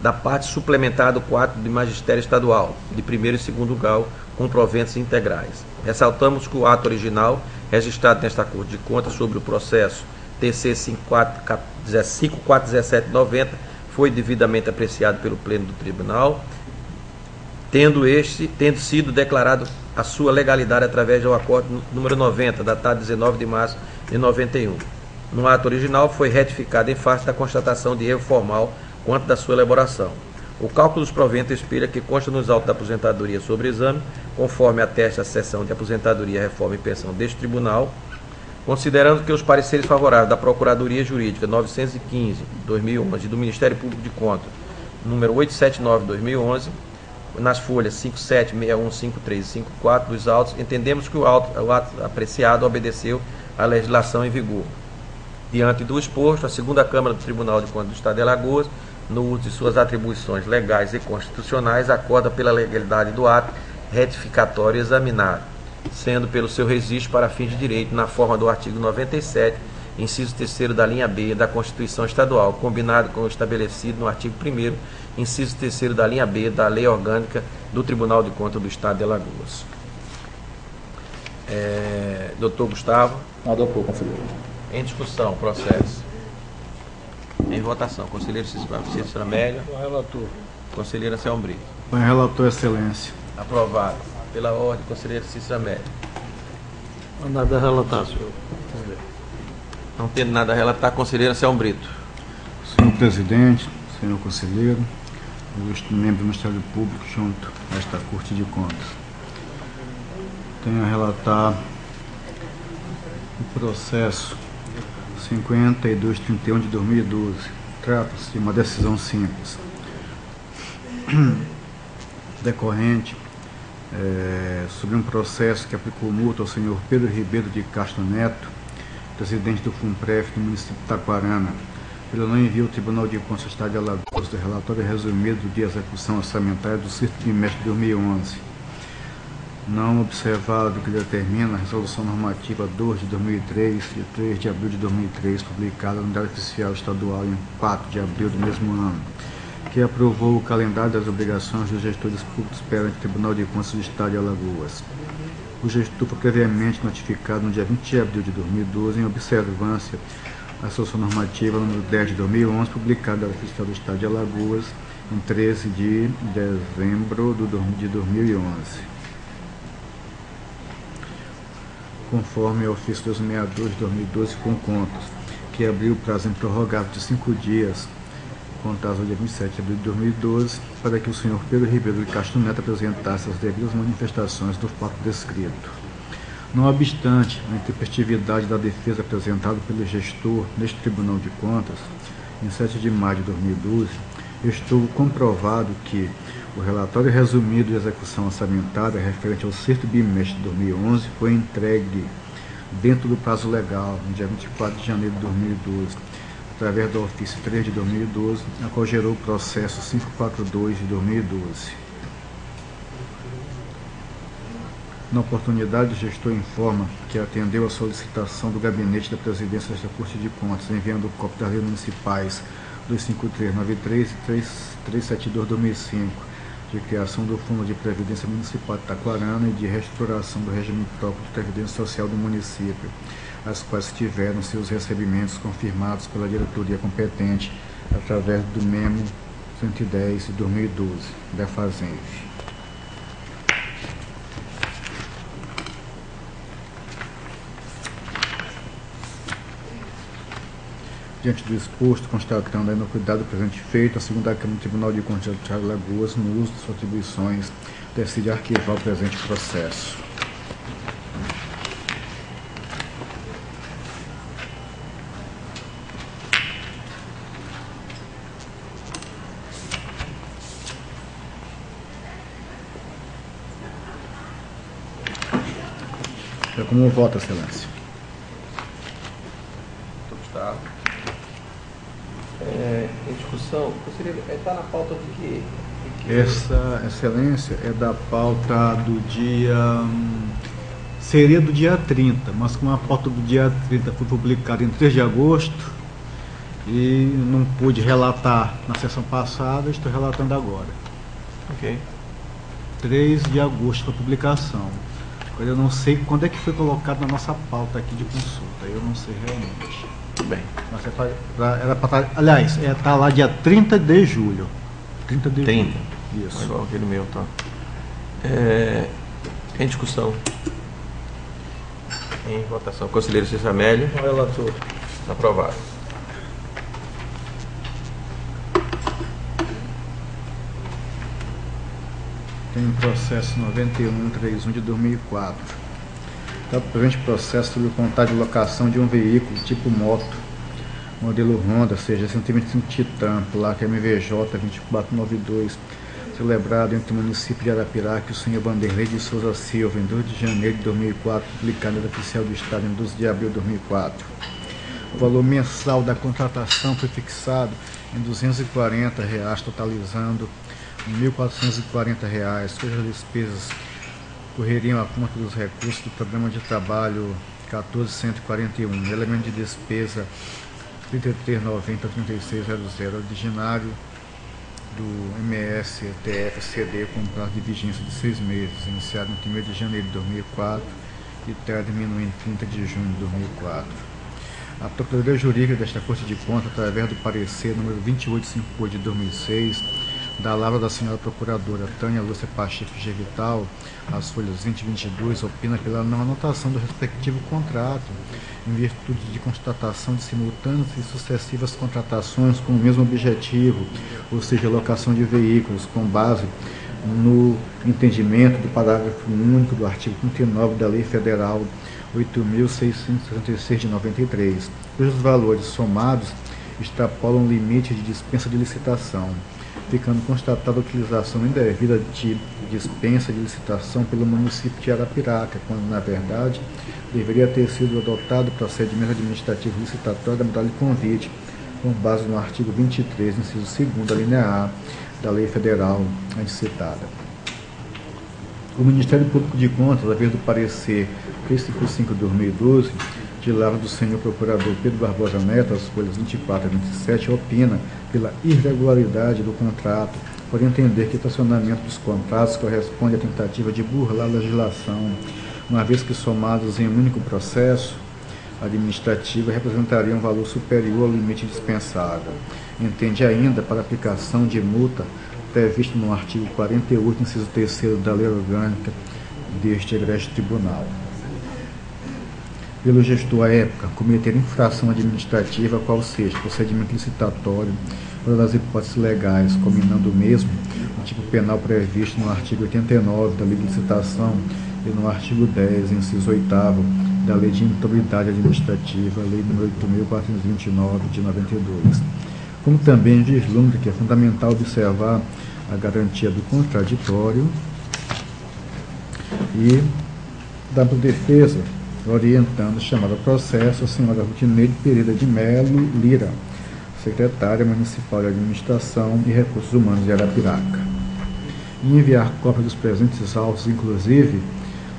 da parte suplementar do quadro de magistério estadual, de 1º e 2º grau, com proventos integrais. Ressaltamos que o ato original, registrado nesta Corte de Contas sobre o processo TC 541790, foi devidamente apreciado pelo Pleno do Tribunal, tendo sido declarado a sua legalidade através do acordo número 90, datado 19 de março de 91. No ato original foi retificado em face da constatação de erro formal quanto da sua elaboração. O cálculo dos proventos expira que consta nos autos da aposentadoria sobre exame, conforme atesta a seção de aposentadoria, reforma e pensão deste tribunal, considerando que os pareceres favoráveis da Procuradoria Jurídica 915/2011 e do Ministério Público de Contas, número 879/2011, nas folhas 57, 61, 53 e 54 dos autos, entendemos que o ato apreciado obedeceu à legislação em vigor. Diante do exposto, a segunda Câmara do Tribunal de Contas do Estado de Alagoas, no uso de suas atribuições legais e constitucionais, acorda pela legalidade do ato retificatório examinado, sendo pelo seu registro para fins de direito na forma do artigo 97, inciso 3º da linha B da Constituição Estadual, combinado com o estabelecido no artigo 1º, inciso 3º da linha B da Lei Orgânica do Tribunal de Contas do Estado de Alagoas. Doutor Gustavo. Nada por, conselheiro. Em discussão, processo. Em votação, conselheiro Cícero Amélia. Relator. Conselheira Anselmo Brito. Põe relator, excelência. Aprovado. Pela ordem, conselheiro Cícero Amélia. Nada a relatar, senhor. Não tendo nada a relatar, conselheira Anselmo Brito. Senhor presidente, senhor conselheiro, ilustre membro do Ministério Público junto a esta Corte de Contas. Tenho a relatar o processo 5231 de 2012. Trata-se de uma decisão simples, decorrente sobre um processo que aplicou multa ao senhor Pedro Ribeiro de Castro Neto, presidente do FUNPREF do município de Taquarana, pelo não envio ao Tribunal de Contas do Estado de Alagoas do relatório resumido de execução orçamentária do sexto trimestre de 2011. Não observado o que determina a Resolução Normativa 2 de 2003, de 3 de abril de 2003, publicada no Diário Oficial Estadual em 4 de abril do mesmo ano, que aprovou o calendário das obrigações dos gestores públicos perante o Tribunal de Contas do Estado de Alagoas. O gestor foi previamente notificado no dia 20 de abril de 2012, em observância à Resolução Normativa número 10 de 2011, publicada no Diário Oficial do Estado de Alagoas em 13 de dezembro de 2011. Conforme o ofício 262 de 2012 com contas, que abriu o prazo improrrogável de 5 dias, contados ao dia 27 de abril de 2012, para que o senhor Pedro Ribeiro de Castro Neto apresentasse as devidas manifestações do fato descrito. Não obstante a intempestividade da defesa apresentada pelo gestor neste Tribunal de Contas, em 7 de maio de 2012, estuvo comprovado que o relatório resumido de execução orçamentária referente ao sexto bimestre de 2011 foi entregue dentro do prazo legal, no dia 24 de janeiro de 2012, através do ofício 3 de 2012, a qual gerou o processo 542 de 2012. Na oportunidade, o gestor informa que atendeu a solicitação do gabinete da presidência desta Corte de Contas, enviando cópia das leis municipais 25393 e 372/2005, de criação do Fundo de Previdência Municipal de Taquarana e de reestruturação do regime próprio de previdência social do município, as quais tiveram seus recebimentos confirmados pela diretoria competente através do Memo 110 de 2012 da FASENF. Diante do exposto, constatando a inocuidade do presente feito, a segunda Câmara do Tribunal de Contas do Estado de Alagoas, no uso de suas atribuições, decide arquivar o presente processo. Como vota, excelência? Gustavo. Em discussão, conselheiro, está na pauta de quê? Essa excelência é da pauta do dia. Seria do dia 30, mas como a pauta do dia 30 foi publicada em 3 de agosto e não pude relatar na sessão passada, estou relatando agora. Ok. 3 de agosto foi a publicação. Eu não sei quando é que foi colocado na nossa pauta aqui de consulta, eu não sei realmente. Tudo bem. Mas era para estar, aliás, está lá dia 30 de julho. 30 de 30. julho. Isso. Igual aquele meu, tá? Em discussão. Em votação. Conselheiro Cícero Amélia. Relator. Aprovado. Tem o processo 9131 de 2004. Está o presente processo sobre o contrato de locação de um veículo tipo moto, modelo Honda, seja 125 Titan, placa MVJ 2492, celebrado entre o município de Arapiraca e o senhor Vanderlei de Souza Silva, em 2 de janeiro de 2004, publicado no Oficial do Estado em 12 de abril de 2004. O valor mensal da contratação foi fixado em R$ 240, totalizando R$ 1.440, cujas despesas correriam à conta dos recursos do Programa de Trabalho 14.141, elemento de despesa 3390-3600, originário do MS-TF-CD com prazo de vigência de 6 meses, iniciado em 1º de janeiro de 2004 e terminando em 30 de junho de 2004. A Procuradoria Jurídica desta Corte de Contas, através do parecer número 2858 de 2006, da lavra da senhora procuradora Tânia Lúcia Pacheco Gevital, as folhas 20 e 22, opina pela não anotação do respectivo contrato, em virtude de constatação de simultâneas e sucessivas contratações com o mesmo objetivo, ou seja, locação de veículos, com base no entendimento do parágrafo único do artigo 39 da Lei Federal 8.666 de 93, cujos valores somados extrapolam o limite de dispensa de licitação, ficando constatada a utilização indevida de dispensa de licitação pelo município de Arapiraca, quando, na verdade, deveria ter sido adotado o procedimento administrativo licitatório da modalidade de convite, com base no artigo 23, inciso 2º, da linha A, da Lei Federal antecitada. O Ministério Público de Contas, através do parecer 355 de 2012, de lavra do senhor procurador Pedro Barbosa Neto, as folhas 24 a 27, opina pela irregularidade do contrato, por entender que o estacionamento dos contratos corresponde à tentativa de burlar a legislação, uma vez que somados em um único processo administrativo representariam um valor superior ao limite dispensável. Entende ainda para aplicação de multa previsto no artigo 48, inciso 3º da Lei Orgânica deste egrégio tribunal. Pelo gestor à época, cometer infração administrativa, qual seja procedimento licitatório, ou das hipóteses legais, combinando o mesmo, o tipo penal previsto no artigo 89 da Lei de Licitação e no artigo 10, inciso 8º, da Lei de Improbidade Administrativa, Lei nº 8.429, de 92. Como também vislumbra que é fundamental observar a garantia do contraditório e da defesa, orientando, chamado processo, a senhora Rutineide Pereira de Melo Lira, secretária municipal de Administração e Recursos Humanos de Arapiraca, e enviar cópia dos presentes autos, inclusive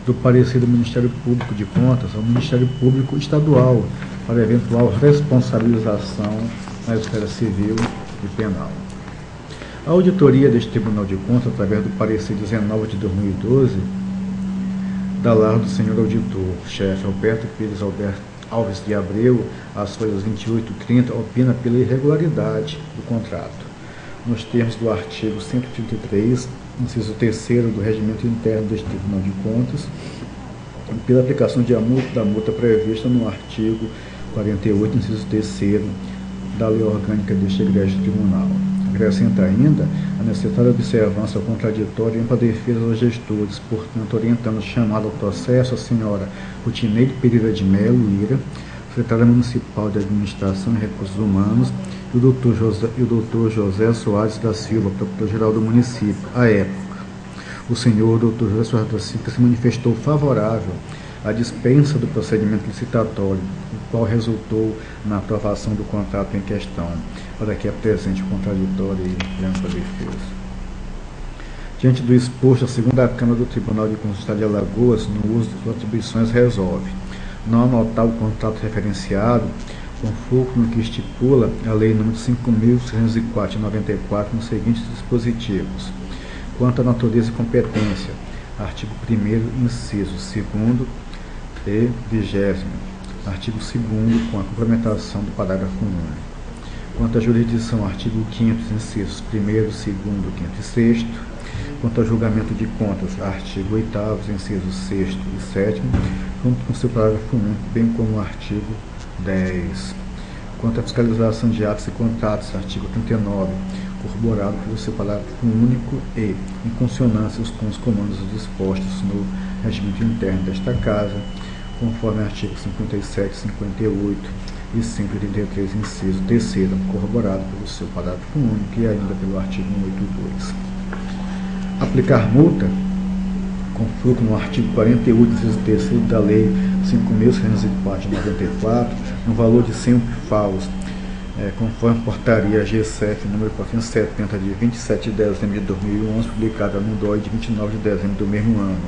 do parecer do Ministério Público de Contas ao Ministério Público Estadual, para eventual responsabilização na esfera civil e penal. A auditoria deste Tribunal de Contas, através do parecer 19 de 2012, da lavra do senhor auditor-chefe Alberto Pires Alves de Abreu, as folhas 28 e 30, opina pela irregularidade do contrato, nos termos do artigo 133, inciso 3º do Regimento Interno deste Tribunal de Contas, e pela aplicação da multa prevista no artigo 48, inciso 3º da Lei Orgânica deste egrégio tribunal. Acrescenta ainda a necessária observância ao contraditório em defesa dos gestores, portanto, orientando chamado ao processo a senhora Rutineide Pereira de Melo Lira, secretária municipal de Administração e Recursos Humanos, e o Dr. José Soares da Silva, procurador-geral do município. À época, o senhor Dr. José Soares da Silva se manifestou favorável à dispensa do procedimento licitatório, o qual resultou na aprovação do contrato em questão, para que apresente o contraditório e ampla defesa. Diante do exposto, a segunda Câmara do Tribunal de Contas do Estado de Alagoas, no uso de suas atribuições, resolve não anotar o contrato referenciado, conforme no que estipula a Lei nº 5.604 de 94, nos seguintes dispositivos. Quanto à natureza e competência, artigo 1º, inciso 2º e 20º, artigo 2º, com a complementação do parágrafo único. Quanto à jurisdição, artigo 5º, incisos 1º, 2º, 5º e 6º. Quanto ao julgamento de contas, artigo 8º, incisos 6º e 7º, junto com seu parágrafo único, bem como o artigo 10. Quanto à fiscalização de atos e contratos, artigo 39, corroborado pelo seu parágrafo único e, em consonância com os comandos dispostos no regimento interno desta Casa, conforme artigo 57, 58 e 133, inciso 3º, corroborado pelo seu parágrafo único e ainda pelo artigo 182. Aplicar multa com fruto no artigo 48, inciso 3º da Lei 5.604 de 94, no valor de 100 faus, conforme portaria GCF número 470 de 27 de dezembro de 2011, publicada no DOI de 29 de dezembro do mesmo ano,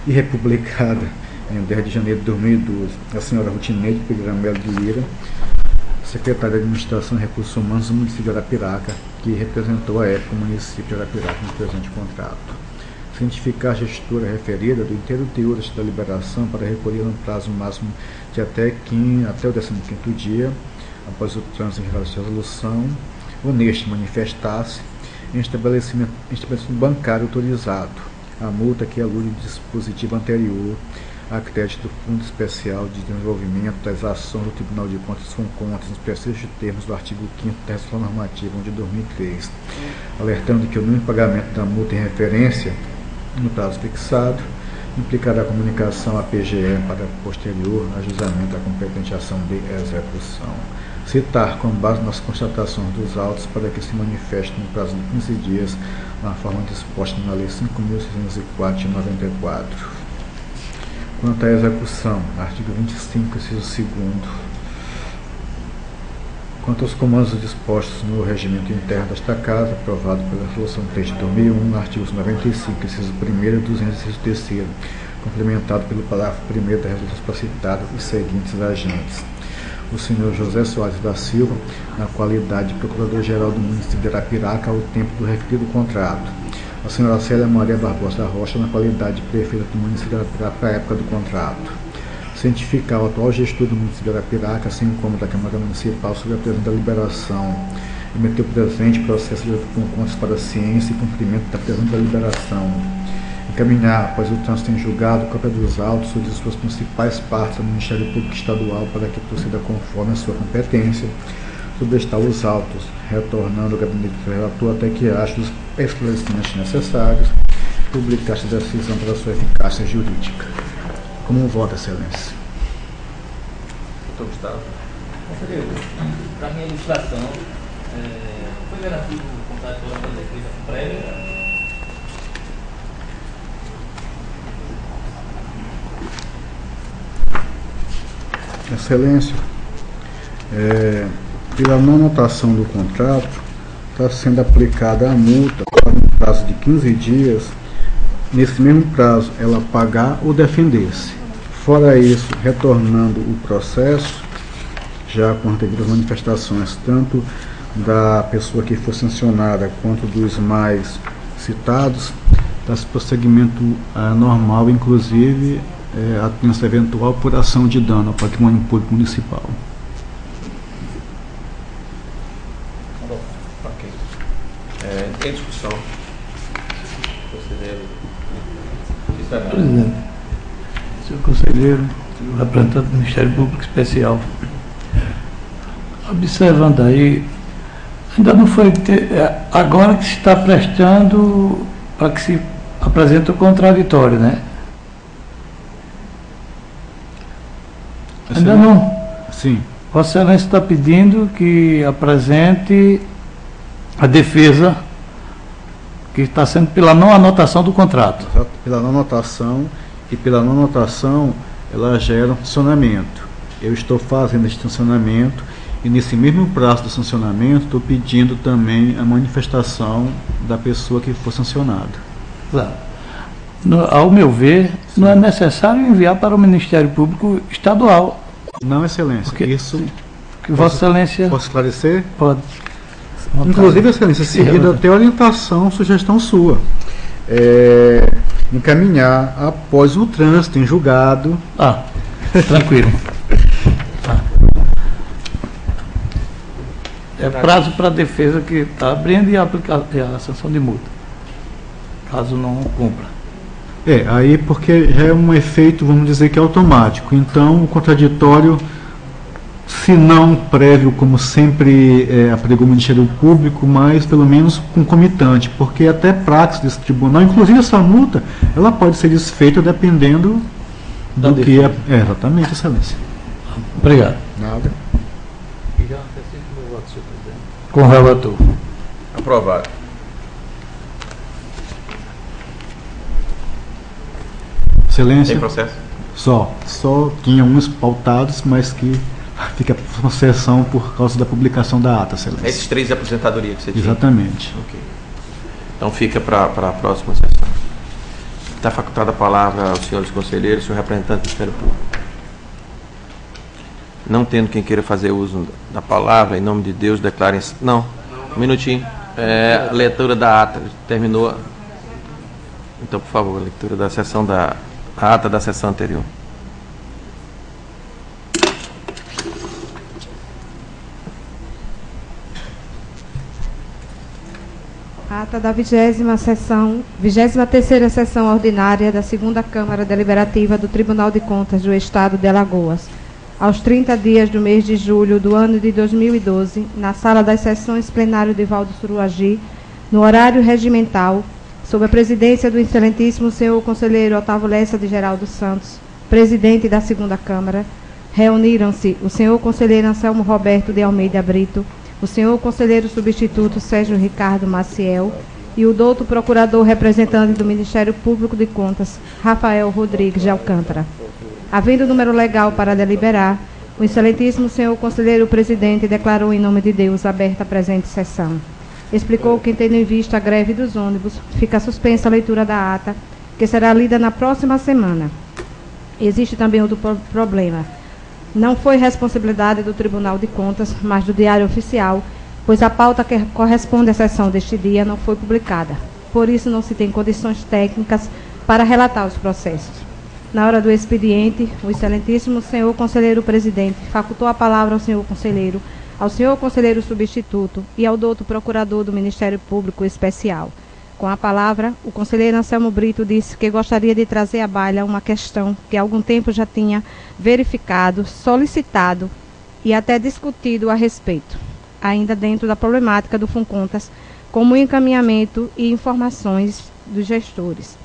e republicada em 10 de janeiro de 2012, a senhora Rutineide Pereira Melo de Lira, secretária de Administração e Recursos Humanos do município de Arapiraca, que representou à época o município de Arapiraca no presente contrato. Cientificar a gestora referida do inteiro teor da deliberação para recolher no prazo máximo de até o 15º dia, após o trânsito em geral de resolução, ou neste manifestar-se em estabelecimento bancário autorizado, a multa que alude ao dispositivo anterior a crédito do Fundo Especial de Desenvolvimento das Ações do Tribunal de Contas com contas nos preceitos termos do artigo 5º da Resolução Normativa de 2003, alertando que o não pagamento da multa em referência no prazo fixado implicará a comunicação à PGE para posterior ajustamento da competente ação de execução. Citar, com base nas constatações dos autos, para que se manifeste no prazo de 15 dias na forma disposta na Lei 5.604 de 94. Quanto à execução, artigo 25, inciso 2º. Quanto aos comandos dispostos no regimento interno desta Casa, aprovado pela Resolução 3 de 2001, artigos 95, inciso 1º e 200, inciso 3º, complementado pelo parágrafo 1º da resolução supracitada, os seguintes agentes: o senhor José Soares da Silva, na qualidade de Procurador-Geral do município de Arapiraca, ao tempo do referido contrato; a senhora Célia Maria Barbosa da Rocha, na qualidade de Prefeita do município de Arapiraca, para a época do contrato; cientificar o atual gestor do município de Arapiraca, assim como da Câmara Municipal, sobre a presente deliberação, e meter o presente processo de com contas para a ciência e cumprimento da presente deliberação; encaminhar, após o trânsito em julgado, cópia dos autos ou de suas principais partes ao Ministério Público Estadual para que proceda conforme a sua competência; subestar os autos, retornando ao gabinete do relator até que ache os esclarecimentos necessários, publicar esta decisão para sua eficácia jurídica. Como vota, Excelência? Doutor Gustavo. Conselheiro, para minha ilustração, foi garantido o contrato da defesa prévia? Excelência, pela não anotação do contrato, está sendo aplicada a multa para um prazo de 15 dias. Nesse mesmo prazo, ela pagar ou defender-se. Fora isso, retornando o processo, já com as devidas manifestações, tanto da pessoa que for sancionada quanto dos mais citados, dá-se prosseguimento normal, inclusive atenção eventual apuração de dano ao patrimônio público municipal. Ok. Em discussão. Conselheiro. Presidente, senhor conselheiro, senhor representante do Ministério Público Especial, observando aí, ainda não foi agora que se está prestando para que se apresente o contraditório, né? Ainda não. Sim. Vossa Excelência está pedindo que apresente a defesa que está sendo pela não anotação do contrato. Exato, pela não anotação, e pela não anotação ela gera um sancionamento. Eu estou fazendo esse sancionamento e nesse mesmo prazo do sancionamento estou pedindo também a manifestação da pessoa que for sancionada. Claro. Ao meu ver, não é necessário enviar para o Ministério Público Estadual. Não, Excelência. Porque, isso que Vossa Excelência posso esclarecer? pode. Inclusive, Excelência, seguida até orientação, sugestão sua. Encaminhar após o trânsito em julgado. Tranquilo. É prazo para a defesa que está abrindo e aplicar a sanção de multa, caso não cumpra. Aí porque já é um efeito, vamos dizer que automático. Então, o contraditório, se não prévio, como sempre apregou o Ministério Público, mas pelo menos concomitante, porque até praxe desse tribunal, inclusive essa multa, ela pode ser desfeita dependendo do que é. Exatamente, Excelência. Obrigado. Nada. E já antecipo o meu voto, senhor presidente. Com o relator. Aprovado. Excelência. Tem processo? Só tinha uns pautados, mas que fica uma sessão por causa da publicação da ata, Excelência. Esses 3 de aposentadoria que você tinha? Exatamente. Ok. Então fica para a próxima sessão. Está facultada a palavra aos senhores conselheiros, senhor representante do Ministério Público. Não tendo quem queira fazer uso da palavra, em nome de Deus, declarem... Não, um minutinho. Leitura da ata. Terminou. Então, por favor, leitura da sessão a ata da sessão anterior. Ata da 23ª sessão ordinária da 2ª Câmara Deliberativa do Tribunal de Contas do Estado de Alagoas. Aos 30 dias do mês de julho do ano de 2012, na Sala das Sessões Plenário de Valdo Suruagi, no horário regimental, sob a presidência do excelentíssimo senhor conselheiro Otávio Lessa de Geraldo Santos, presidente da 2ª Câmara, reuniram-se o senhor conselheiro Anselmo Roberto de Almeida Brito, o senhor conselheiro substituto Sérgio Ricardo Maciel e o douto procurador representante do Ministério Público de Contas, Rafael Rodrigues de Alcântara. Havendo número legal para deliberar, o excelentíssimo senhor conselheiro presidente declarou em nome de Deus aberta a presente sessão. Explicou que, tendo em vista a greve dos ônibus, fica suspensa a leitura da ata, que será lida na próxima semana. Existe também outro problema. Não foi responsabilidade do Tribunal de Contas, mas do Diário Oficial, pois a pauta que corresponde à sessão deste dia não foi publicada. Por isso, não se tem condições técnicas para relatar os processos. Na hora do expediente, o excelentíssimo senhor conselheiro presidente facultou a palavra ao senhor conselheiro substituto e ao douto procurador do Ministério Público Especial. Com a palavra, o conselheiro Anselmo Brito disse que gostaria de trazer à baila uma questão que há algum tempo já tinha verificado, solicitado e até discutido a respeito, ainda dentro da problemática do Funcontas, como encaminhamento e informações dos gestores,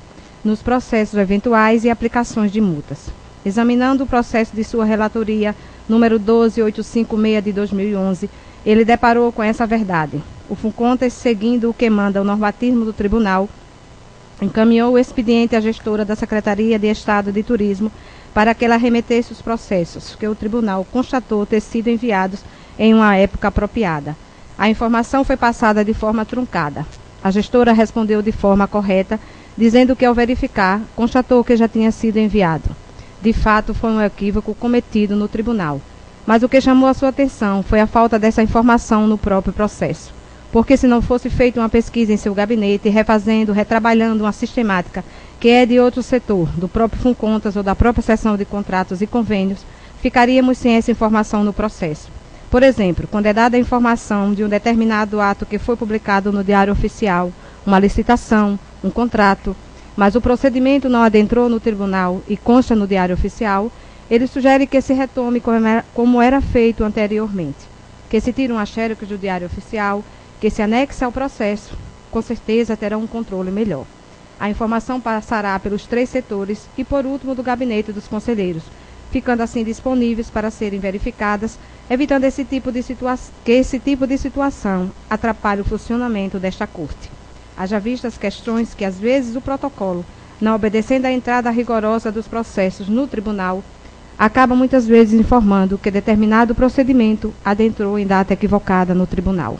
nos processos eventuais e aplicações de multas. Examinando o processo de sua relatoria número 12856 de 2011, ele deparou com essa verdade. O Funcontas, seguindo o que manda o normatismo do tribunal, encaminhou o expediente à gestora da Secretaria de Estado de Turismo para que ela remetesse os processos, que o tribunal constatou ter sido enviados em uma época apropriada. A informação foi passada de forma truncada. A gestora respondeu de forma correta, dizendo que, ao verificar, constatou que já tinha sido enviado. De fato, foi um equívoco cometido no tribunal. Mas o que chamou a sua atenção foi a falta dessa informação no próprio processo. Porque se não fosse feita uma pesquisa em seu gabinete, refazendo, retrabalhando uma sistemática que é de outro setor, do próprio Funcontas ou da própria seção de contratos e convênios, ficaríamos sem essa informação no processo. Por exemplo, quando é dada a informação de um determinado ato que foi publicado no Diário Oficial, uma licitação, um contrato, mas o procedimento não adentrou no tribunal e consta no Diário Oficial, ele sugere que se retome como era feito anteriormente, que se tire um xerox do Diário Oficial, que se anexe ao processo, com certeza terá um controle melhor. A informação passará pelos 3 setores e, por último, do gabinete dos conselheiros, ficando assim disponíveis para serem verificadas, evitando que esse tipo de situação atrapalhe o funcionamento desta Corte. Haja vista as questões que, às vezes, o protocolo, não obedecendo à entrada rigorosa dos processos no tribunal, acaba muitas vezes informando que determinado procedimento adentrou em data equivocada no tribunal,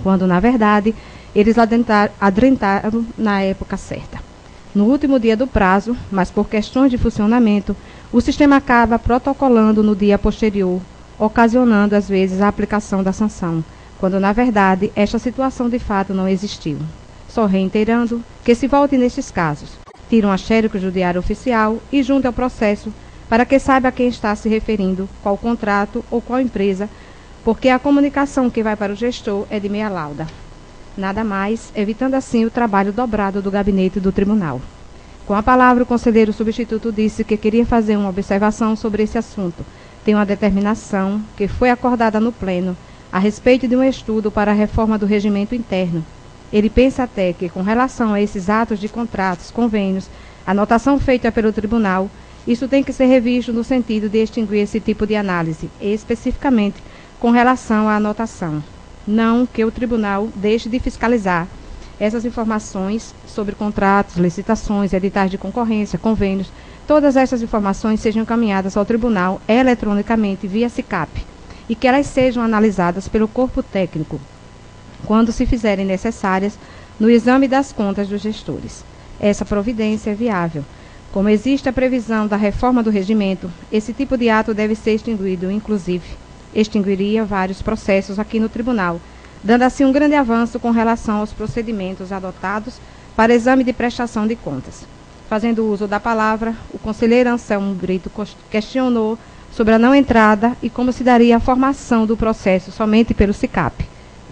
quando, na verdade, eles adentraram na época certa. No último dia do prazo, mas por questões de funcionamento, o sistema acaba protocolando no dia posterior, ocasionando, às vezes, a aplicação da sanção, quando, na verdade, esta situação de fato não existiu. Só reiterando que se volte nestes casos, tire um xerox do Diário Oficial e junte ao processo para que saiba a quem está se referindo, qual contrato ou qual empresa, porque a comunicação que vai para o gestor é de meia lauda. Nada mais, evitando assim o trabalho dobrado do gabinete do tribunal. Com a palavra, o conselheiro substituto disse que queria fazer uma observação sobre esse assunto. Tem uma determinação que foi acordada no pleno a respeito de um estudo para a reforma do regimento interno. Ele pensa até que, com relação a esses atos de contratos, convênios, a anotação feita pelo tribunal, isso tem que ser revisto no sentido de extinguir esse tipo de análise, e especificamente com relação à anotação. Não que o tribunal deixe de fiscalizar, essas informações sobre contratos, licitações, editais de concorrência, convênios, todas essas informações sejam encaminhadas ao tribunal eletronicamente via SICAP e que elas sejam analisadas pelo corpo técnico, quando se fizerem necessárias, no exame das contas dos gestores. Essa providência é viável. Como existe a previsão da reforma do regimento, esse tipo de ato deve ser extinguido, inclusive, extinguiria vários processos aqui no tribunal, dando assim um grande avanço com relação aos procedimentos adotados para exame de prestação de contas. Fazendo uso da palavra, o conselheiro Anselmo Brito questionou sobre a não entrada e como se daria a formação do processo somente pelo SICAP.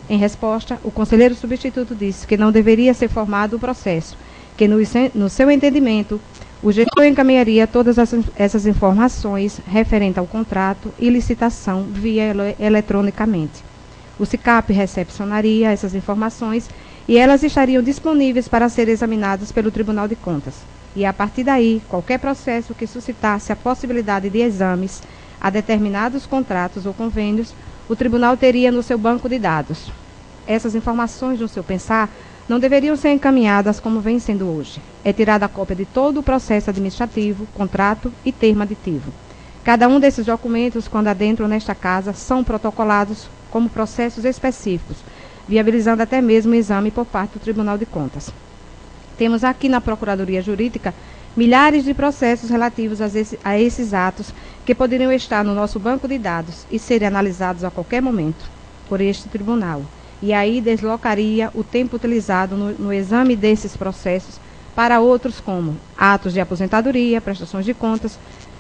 Em resposta, o conselheiro substituto disse que não deveria ser formado o processo, que no seu entendimento, o gestor encaminharia todas essas informações referentes ao contrato e licitação via eletronicamente. O SICAP recepcionaria essas informações e elas estariam disponíveis para serem examinadas pelo Tribunal de Contas. E, a partir daí, qualquer processo que suscitasse a possibilidade de exames a determinados contratos ou convênios, o tribunal teria no seu banco de dados. Essas informações, no seu pensar, não deveriam ser encaminhadas como vem sendo hoje. É tirada a cópia de todo o processo administrativo, contrato e termo aditivo. Cada um desses documentos, quando adentram nesta casa, são protocolados como processos específicos, viabilizando até mesmo o exame por parte do Tribunal de Contas. Temos aqui na Procuradoria Jurídica milhares de processos relativos a esses atos que poderiam estar no nosso banco de dados e serem analisados a qualquer momento por este tribunal. E aí deslocaria o tempo utilizado no exame desses processos para outros como atos de aposentadoria, prestações de contas,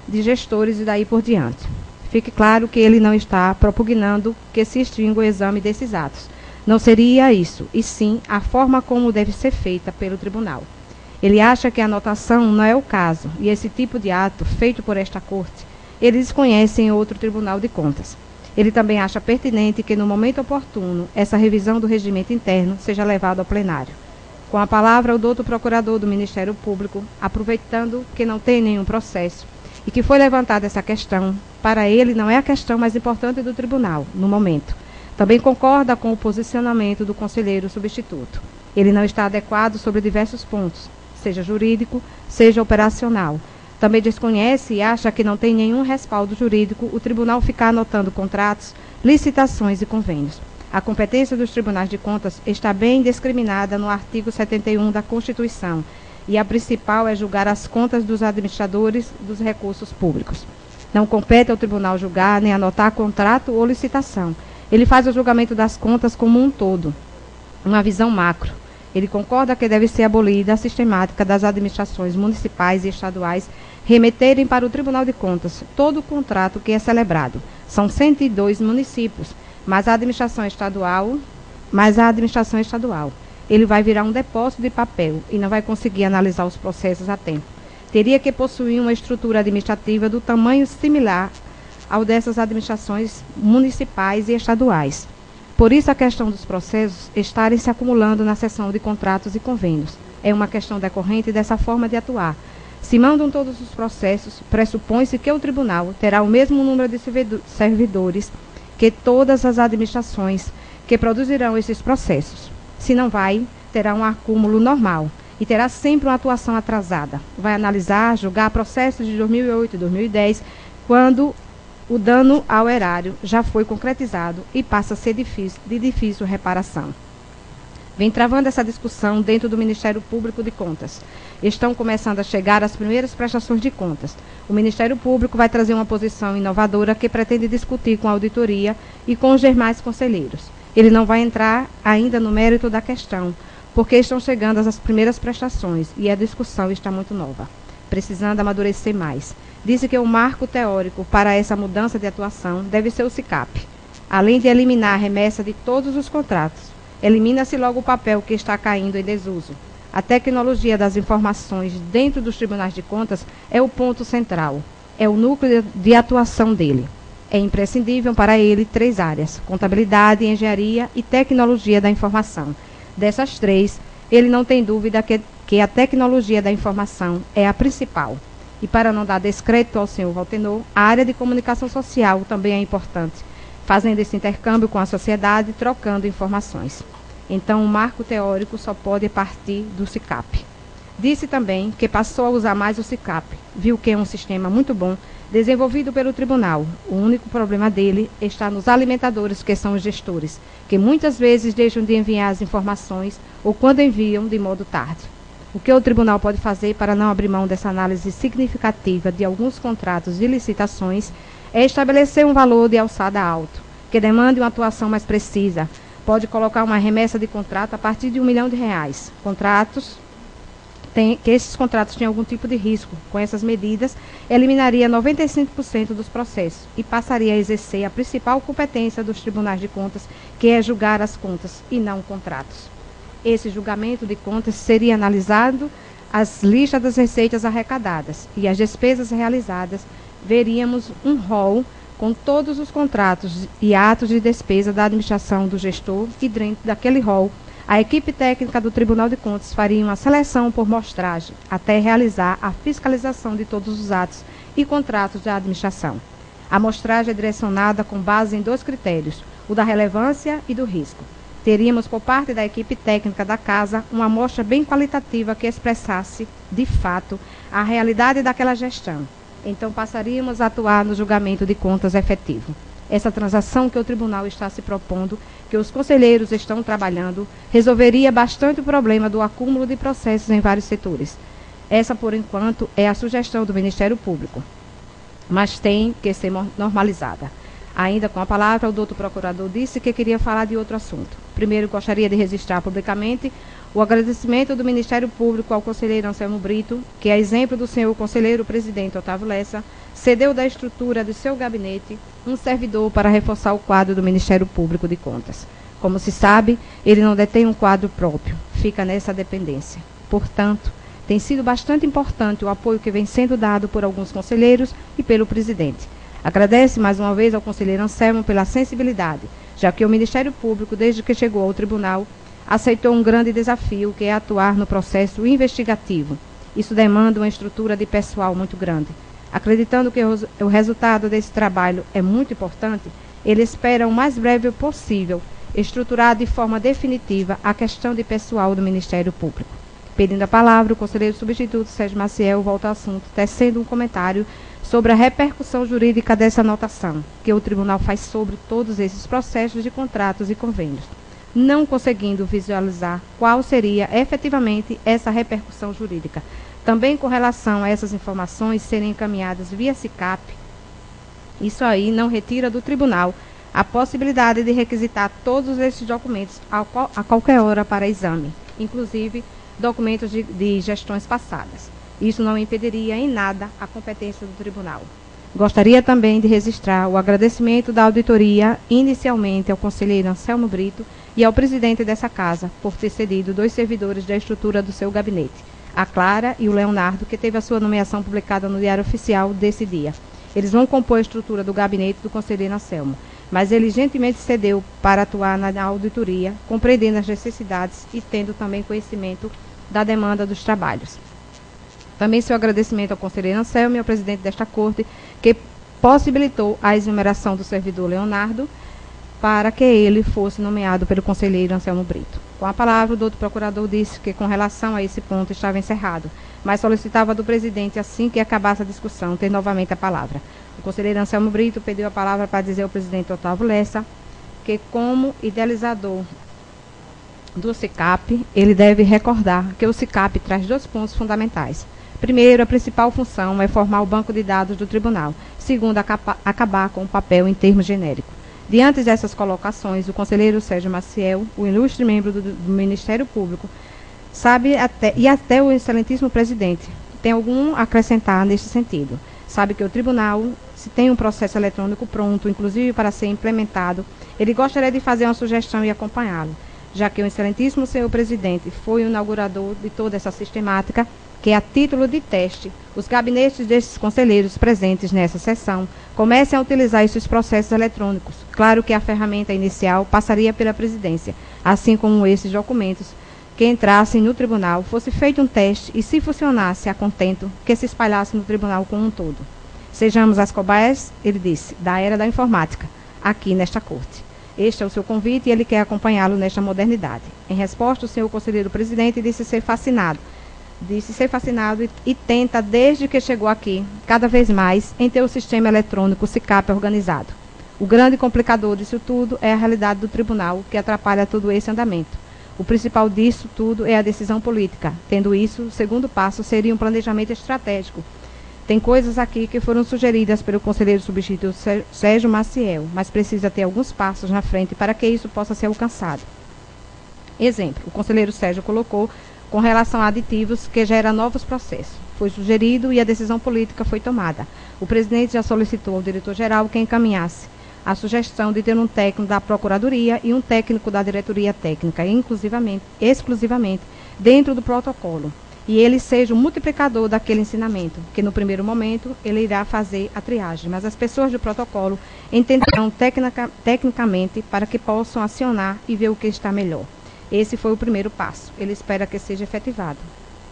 de gestores e daí por diante. Fique claro que ele não está propugnando que se extinga o exame desses atos. Não seria isso, e sim a forma como deve ser feita pelo tribunal. Ele acha que a anotação não é o caso, e esse tipo de ato, feito por esta corte, ele desconhece em outro tribunal de contas. Ele também acha pertinente que, no momento oportuno, essa revisão do regimento interno seja levada ao plenário. Com a palavra, o doutor procurador do Ministério Público, aproveitando que não tem nenhum processo e que foi levantada essa questão, para ele não é a questão mais importante do tribunal, no momento. Também concorda com o posicionamento do conselheiro substituto. Ele não está adequado sobre diversos pontos, seja jurídico, seja operacional. Também desconhece e acha que não tem nenhum respaldo jurídico o tribunal ficar anotando contratos, licitações e convênios. A competência dos tribunais de contas está bem discriminada no artigo 71 da Constituição, e a principal é julgar as contas dos administradores dos recursos públicos. Não compete ao tribunal julgar nem anotar contrato ou licitação. Ele faz o julgamento das contas como um todo, uma visão macro. Ele concorda que deve ser abolida a sistemática das administrações municipais e estaduais remeterem para o Tribunal de Contas todo o contrato que é celebrado. São 102 municípios, mas a administração estadual, ele vai virar um depósito de papel e não vai conseguir analisar os processos a tempo. Teria que possuir uma estrutura administrativa do tamanho similar ao dessas administrações municipais e estaduais. Por isso, a questão dos processos estarem se acumulando na seção de contratos e convênios. É uma questão decorrente dessa forma de atuar. Se mandam todos os processos, pressupõe-se que o tribunal terá o mesmo número de servidores que todas as administrações que produzirão esses processos. Se não vai, terá um acúmulo normal e terá sempre uma atuação atrasada. Vai analisar, julgar processos de 2008 e 2010, quando o dano ao erário já foi concretizado e passa a ser de difícil reparação. Vem travando essa discussão dentro do Ministério Público de Contas. Estão começando a chegar as primeiras prestações de contas. O Ministério Público vai trazer uma posição inovadora que pretende discutir com a auditoria e com os demais conselheiros. Ele não vai entrar ainda no mérito da questão, porque estão chegando as primeiras prestações e a discussão está muito nova, precisando amadurecer mais. Disse que o marco teórico para essa mudança de atuação deve ser o SICAP. Além de eliminar a remessa de todos os contratos, elimina-se logo o papel que está caindo em desuso. A tecnologia das informações dentro dos tribunais de contas é o ponto central, é o núcleo de atuação dele. É imprescindível para ele 3 áreas: contabilidade, engenharia e tecnologia da informação. Dessas 3, ele não tem dúvida que a tecnologia da informação é a principal. E para não dar descrédito ao senhor Valtenor, a área de comunicação social também é importante, fazendo esse intercâmbio com a sociedade, trocando informações. Então, o marco teórico só pode partir do SICAP. Disse também que passou a usar mais o SICAP, viu que é um sistema muito bom, desenvolvido pelo tribunal. O único problema dele está nos alimentadores, que são os gestores, que muitas vezes deixam de enviar as informações ou quando enviam de modo tarde. O que o tribunal pode fazer para não abrir mão dessa análise significativa de alguns contratos de licitações é estabelecer um valor de alçada alto, que demande uma atuação mais precisa. Pode colocar uma remessa de contrato a partir de R$1 milhão. Que esses contratos têm algum tipo de risco. Com essas medidas, eliminaria 95% dos processos e passaria a exercer a principal competência dos tribunais de contas, que é julgar as contas e não contratos. Esse julgamento de contas seria analisado as listas das receitas arrecadadas e as despesas realizadas. Veríamos um rol com todos os contratos e atos de despesa da administração do gestor e dentro daquele rol, a equipe técnica do Tribunal de Contas faria uma seleção por mostragem até realizar a fiscalização de todos os atos e contratos da administração. A mostragem é direcionada com base em 2 critérios, o da relevância e do risco. Teríamos, por parte da equipe técnica da Casa, uma amostra bem qualitativa que expressasse, de fato, a realidade daquela gestão. Então, passaríamos a atuar no julgamento de contas efetivo. Essa transação que o tribunal está se propondo, que os conselheiros estão trabalhando, resolveria bastante o problema do acúmulo de processos em vários setores. Essa, por enquanto, é a sugestão do Ministério Público, mas tem que ser normalizada. Ainda com a palavra, o doutor procurador disse que queria falar de outro assunto. Primeiro, gostaria de registrar publicamente o agradecimento do Ministério Público ao conselheiro Anselmo Brito, que, a exemplo do senhor conselheiro presidente Otávio Lessa, cedeu da estrutura do seu gabinete um servidor para reforçar o quadro do Ministério Público de Contas. Como se sabe, ele não detém um quadro próprio, fica nessa dependência. Portanto, tem sido bastante importante o apoio que vem sendo dado por alguns conselheiros e pelo presidente. Agradece mais uma vez ao conselheiro Anselmo pela sensibilidade, já que o Ministério Público, desde que chegou ao tribunal, aceitou um grande desafio, que é atuar no processo investigativo. Isso demanda uma estrutura de pessoal muito grande. Acreditando que o resultado desse trabalho é muito importante, ele espera o mais breve possível estruturar de forma definitiva a questão de pessoal do Ministério Público. Pedindo a palavra, o conselheiro substituto Sérgio Maciel volta ao assunto, tecendo um comentário sobre a repercussão jurídica dessa anotação, que o tribunal faz sobre todos esses processos de contratos e convênios, não conseguindo visualizar qual seria efetivamente essa repercussão jurídica. Também com relação a essas informações serem encaminhadas via SICAP, isso aí não retira do tribunal a possibilidade de requisitar todos esses documentos a qualquer hora para exame, inclusive documentos de gestões passadas. Isso não impediria em nada a competência do tribunal. Gostaria também de registrar o agradecimento da auditoria, inicialmente ao conselheiro Anselmo Brito e ao presidente dessa casa, por ter cedido 2 servidores da estrutura do seu gabinete, a Clara e o Leonardo, que teve a sua nomeação publicada no Diário Oficial desse dia. Eles vão compor a estrutura do gabinete do conselheiro Anselmo, mas ele gentilmente cedeu para atuar na auditoria, compreendendo as necessidades e tendo também conhecimento da demanda dos trabalhos. Também seu agradecimento ao conselheiro Anselmo e ao presidente desta corte, que possibilitou a exoneração do servidor Leonardo para que ele fosse nomeado pelo conselheiro Anselmo Brito. Com a palavra, o doutor procurador disse que, com relação a esse ponto, estava encerrado, mas solicitava do presidente, assim que acabasse a discussão, ter novamente a palavra. O conselheiro Anselmo Brito pediu a palavra para dizer ao presidente Otávio Lessa que, como idealizador do SICAP, ele deve recordar que o SICAP traz 2 pontos fundamentais. Primeiro, a principal função é formar o banco de dados do tribunal. Segundo, acabar com o papel em termos genéricos. Diante dessas colocações, o conselheiro Sérgio Maciel, o ilustre membro do Ministério Público, sabe até o excelentíssimo presidente, tem algum a acrescentar nesse sentido. Sabe que o tribunal, se tem um processo eletrônico pronto, inclusive para ser implementado, ele gostaria de fazer uma sugestão e acompanhá-lo, já que o excelentíssimo senhor presidente foi o inaugurador de toda essa sistemática, que, a título de teste, os gabinetes desses conselheiros presentes nessa sessão comecem a utilizar esses processos eletrônicos. Claro que a ferramenta inicial passaria pela presidência, assim como esses documentos que entrassem no tribunal, fosse feito um teste e, se funcionasse a contento, que se espalhasse no tribunal como um todo. Sejamos as cobaias, ele disse, da era da informática, aqui nesta corte. Este é o seu convite e ele quer acompanhá-lo nesta modernidade. Em resposta, o senhor conselheiro presidente disse ser fascinado e tenta, desde que chegou aqui, cada vez mais, em ter o sistema eletrônico SICAP organizado. O grande complicador disso tudo é a realidade do tribunal, que atrapalha todo esse andamento. O principal disso tudo é a decisão política. Tendo isso, o segundo passo seria um planejamento estratégico. Tem coisas aqui que foram sugeridas pelo conselheiro substituto Sérgio Maciel, mas precisa ter alguns passos na frente para que isso possa ser alcançado. Exemplo, o conselheiro Sérgio colocou com relação a aditivos que gera novos processos. Foi sugerido e a decisão política foi tomada. O presidente já solicitou ao diretor-geral que encaminhasse a sugestão de ter um técnico da Procuradoria e um técnico da Diretoria Técnica, exclusivamente dentro do protocolo, e ele seja o multiplicador daquele ensinamento, que no primeiro momento ele irá fazer a triagem, mas as pessoas do protocolo entenderão tecnicamente para que possam acionar e ver o que está melhor. Esse foi o primeiro passo. Ele espera que seja efetivado.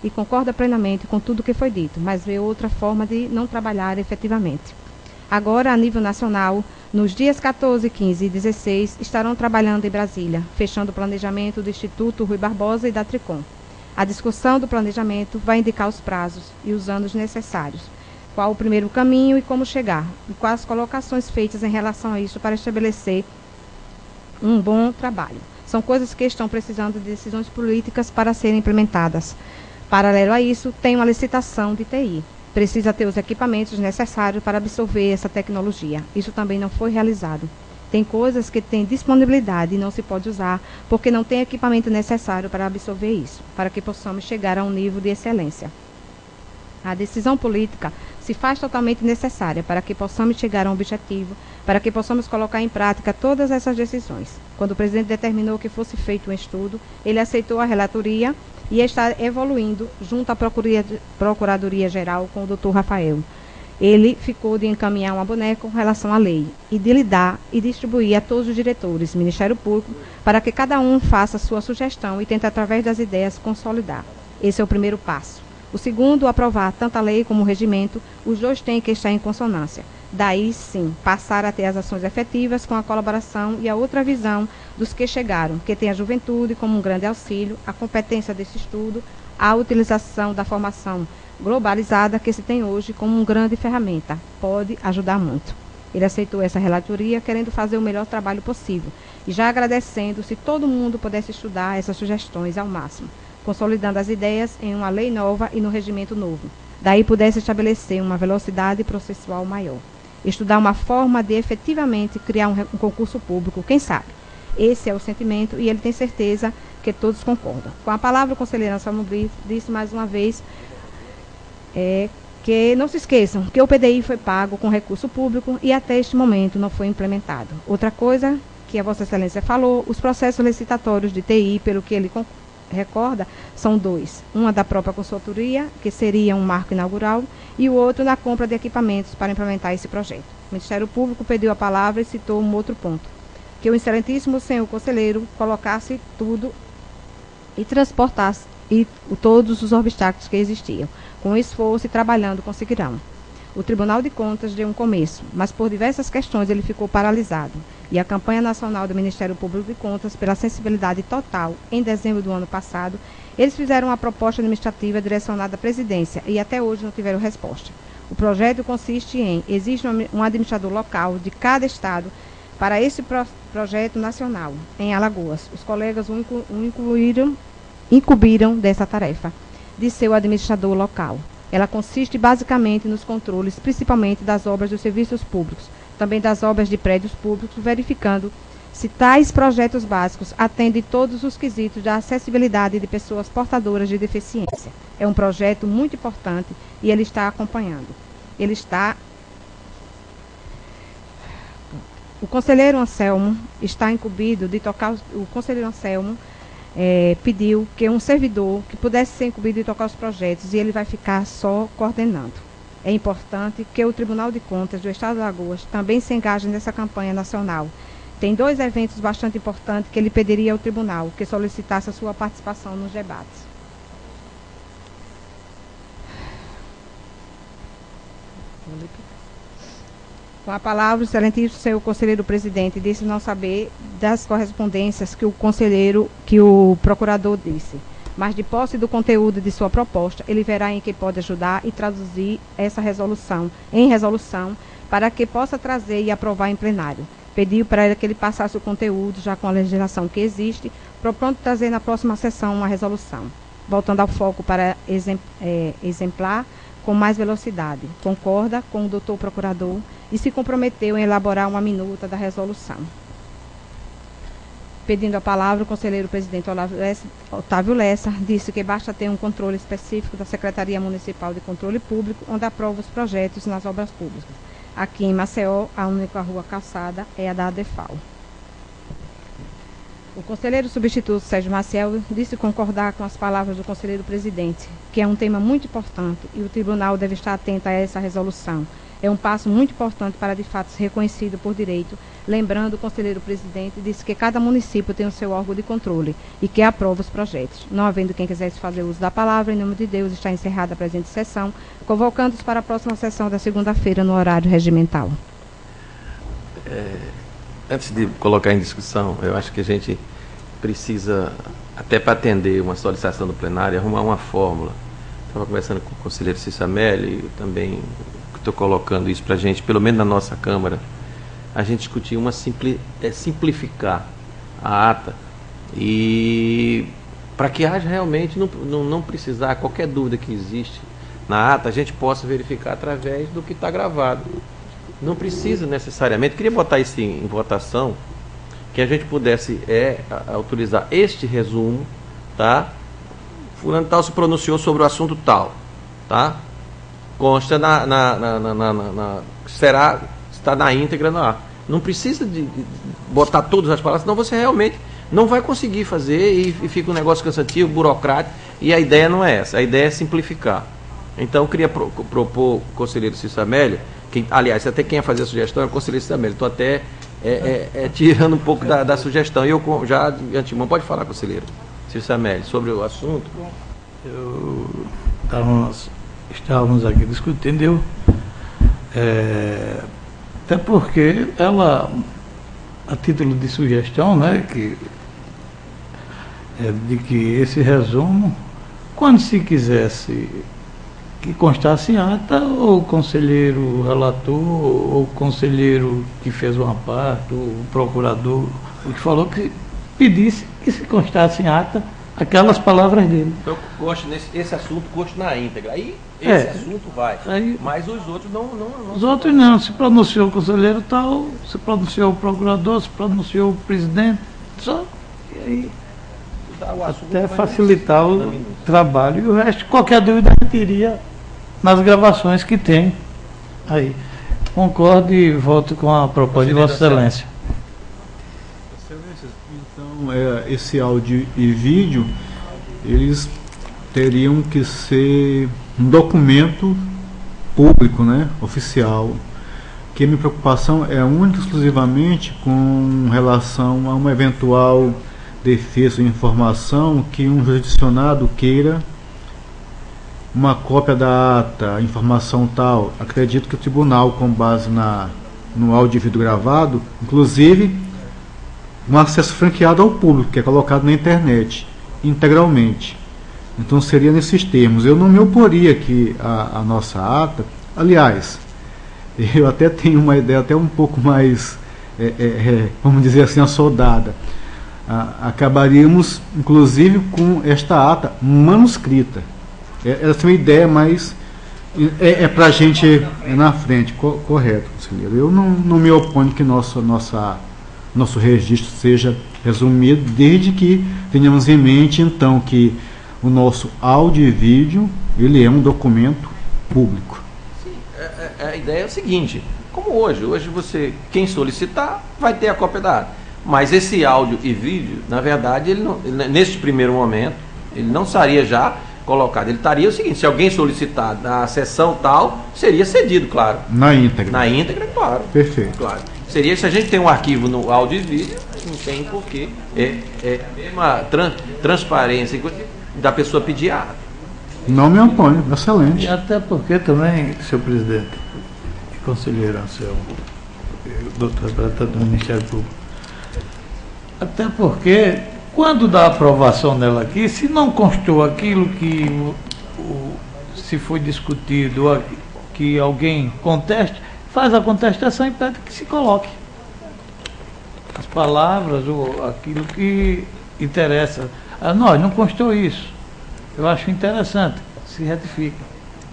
E concorda plenamente com tudo que foi dito, mas vê outra forma de não trabalhar efetivamente. Agora, a nível nacional, nos dias 14, 15 e 16, estarão trabalhando em Brasília, fechando o planejamento do Instituto Rui Barbosa e da Tricom. A discussão do planejamento vai indicar os prazos e os anos necessários, qual o primeiro caminho e como chegar, e quais as colocações feitas em relação a isso para estabelecer um bom trabalho. São coisas que estão precisando de decisões políticas para serem implementadas. Paralelo a isso, tem uma licitação de TI. Precisa ter os equipamentos necessários para absorver essa tecnologia. Isso também não foi realizado. Tem coisas que têm disponibilidade e não se pode usar porque não tem equipamento necessário para absorver isso, para que possamos chegar a um nível de excelência. A decisão política se faz totalmente necessária para que possamos chegar a um objetivo, para que possamos colocar em prática todas essas decisões. Quando o presidente determinou que fosse feito um estudo, ele aceitou a relatoria e está evoluindo junto à Procuradoria-Geral com o Dr. Rafael. Ele ficou de encaminhar uma boneca com relação à lei e de lidar e distribuir a todos os diretores, Ministério Público, para que cada um faça a sua sugestão e tente, através das ideias, consolidar. Esse é o primeiro passo. O segundo, aprovar tanto a lei como o regimento, os dois têm que estar em consonância. Daí, sim, passar a ter as ações efetivas com a colaboração e a outra visão dos que chegaram, que tem a juventude como um grande auxílio, a competência desse estudo, a utilização da formação globalizada que se tem hoje como uma grande ferramenta. Pode ajudar muito. Ele aceitou essa relatoria querendo fazer o melhor trabalho possível e já agradecendo se todo mundo pudesse estudar essas sugestões ao máximo, consolidando as ideias em uma lei nova e no regimento novo. Daí pudesse estabelecer uma velocidade processual maior. Estudar uma forma de efetivamente criar um concurso público, quem sabe? Esse é o sentimento e ele tem certeza que todos concordam. Com a palavra, o conselheiro Anselmo Brito disse mais uma vez que não se esqueçam que o PDI foi pago com recurso público e até este momento não foi implementado. Outra coisa que a Vossa Excelência falou, os processos licitatórios de TI, pelo que ele recorda, são dois. Uma da própria consultoria, que seria um marco inaugural, e o outro na compra de equipamentos para implementar esse projeto. O Ministério Público pediu a palavra e citou um outro ponto, que o excelentíssimo senhor conselheiro colocasse tudo e transportasse todos os obstáculos que existiam. Com esforço e trabalhando conseguirão. O Tribunal de Contas deu um começo, mas por diversas questões ele ficou paralisado. E a campanha nacional do Ministério Público de Contas, pela sensibilidade total, em dezembro do ano passado, eles fizeram uma proposta administrativa direcionada à presidência e até hoje não tiveram resposta. O projeto consiste em, existe um administrador local de cada estado para esse projeto nacional, em Alagoas. Os colegas o incumbiram dessa tarefa, de ser o administrador local. Ela consiste basicamente nos controles, principalmente das obras dos serviços públicos, também das obras de prédios públicos, verificando se tais projetos básicos atendem todos os quesitos da acessibilidade de pessoas portadoras de deficiência. É um projeto muito importante e ele está acompanhando. O conselheiro Anselmo está incumbido de tocar. O conselheiro Anselmo pediu que um servidor que pudesse ser incumbido de tocar os projetos e ele vai ficar só coordenando. É importante que o Tribunal de Contas do Estado de Alagoas também se engaje nessa campanha nacional. Tem dois eventos bastante importantes que ele pediria ao tribunal, que solicitasse a sua participação nos debates. Com a palavra, o excelentíssimo senhor conselheiro presidente disse não saber das correspondências que o procurador disse. Mas de posse do conteúdo de sua proposta, ele verá em que pode ajudar e traduzir essa resolução em resolução para que possa trazer e aprovar em plenário. Pediu para ele que ele passasse o conteúdo, já com a legislação que existe, propondo trazer na próxima sessão uma resolução, voltando ao foco para exemplar com mais velocidade. Concorda com o doutor procurador e se comprometeu em elaborar uma minuta da resolução. Pedindo a palavra, o conselheiro presidente Otávio Lessa disse que basta ter um controle específico da Secretaria Municipal de Controle Público, onde aprova os projetos nas obras públicas. Aqui em Maceió, a única rua calçada é a da ADEFAL. O conselheiro substituto Sérgio Maciel disse concordar com as palavras do conselheiro presidente, que é um tema muito importante e o tribunal deve estar atento a essa resolução. É um passo muito importante para, de fato, ser reconhecido por direito. Lembrando, o conselheiro presidente disse que cada município tem o seu órgão de controle e que aprova os projetos. Não havendo quem quisesse fazer uso da palavra, em nome de Deus, está encerrada a presente sessão, convocando-os para a próxima sessão da segunda-feira, no horário regimental. Antes de colocar em discussão, eu acho que a gente precisa, até para atender uma solicitação do plenário, arrumar uma fórmula. Estava conversando com o conselheiro Cisamelli, eu também estou colocando isso para a gente, pelo menos na nossa Câmara, a gente discutir simplificar a ata e para que haja realmente, não precisar, qualquer dúvida que existe na ata, a gente possa verificar através do que está gravado. Não precisa necessariamente, queria botar isso em votação, que a gente pudesse autorizar este resumo, tá? Fulano tal se pronunciou sobre o assunto tal, tá? Consta está na íntegra no ar. Não precisa de botar todas as palavras, senão você realmente não vai conseguir fazer e fica um negócio cansativo, burocrático, e a ideia não é essa, a ideia é simplificar. Então eu queria propor o conselheiro Cícero Amélio, aliás, até quem ia fazer a sugestão é o conselheiro Cícero Amélio, estou até tirando um pouco da sugestão, e eu já de antemão, pode falar, conselheiro Cícero Amélio, sobre o assunto. Estávamos aqui discutindo, até porque ela, a título de sugestão, né, de que esse resumo, quando se quisesse que constasse em ata, ou o conselheiro relator, ou o conselheiro que fez uma parte, o procurador, o que falou que pedisse que se constasse em ata aquelas palavras dele. Eu gosto esse assunto, gosto na íntegra. Aí esse assunto vai. Mas os outros não. Os outros não. Se pronunciou o conselheiro tal, se pronunciou o procurador, se pronunciou o presidente. Só. E aí. Até facilitar o trabalho. E o resto, qualquer dúvida, a gente iria nas gravações que tem. Aí. Concordo e volto com a proposta de Vossa Excelência. Então, esse áudio e vídeo, eles teriam que ser um documento público, né, oficial, que a minha preocupação é única e exclusivamente com relação a uma eventual defesa de informação que um jurisdicionado queira uma cópia da ata, a informação tal. Acredito que o tribunal, com base no áudio e vídeo gravado, inclusive um acesso franqueado ao público, que é colocado na internet, integralmente. Então seria nesses termos. Eu não me oporia que a nossa ata, aliás, eu até tenho uma ideia até um pouco mais, vamos dizer assim, assoldada. Acabaríamos, inclusive, com esta ata manuscrita. Essa é uma ideia, mas para a gente na frente, correto, conselheiro. Eu não me oponho que nosso registro seja resumido, desde que tenhamos em mente, então, que o nosso áudio e vídeo, ele é um documento público. Sim, a ideia é o seguinte, como hoje você, quem solicitar, vai ter a cópia da ata. Mas esse áudio e vídeo, na verdade, neste primeiro momento, ele não estaria já colocado. Ele estaria o seguinte, se alguém solicitar na sessão tal, seria cedido, claro. Na íntegra. Na íntegra, claro. Perfeito. Claro. Seria, se a gente tem um arquivo no áudio e vídeo, não tem porquê. É a mesma transparência da pessoa pedir a ata. Não me oponho, excelente. E até porque também, senhor presidente, conselheiro Anselmo, doutor representante do Ministério Público. Até porque, quando dá aprovação nela aqui, se não constou aquilo que se foi discutido, que alguém conteste, faz a contestação e pede que se coloque as palavras ou aquilo que interessa. Nós não constou isso. Eu acho interessante, se retifica.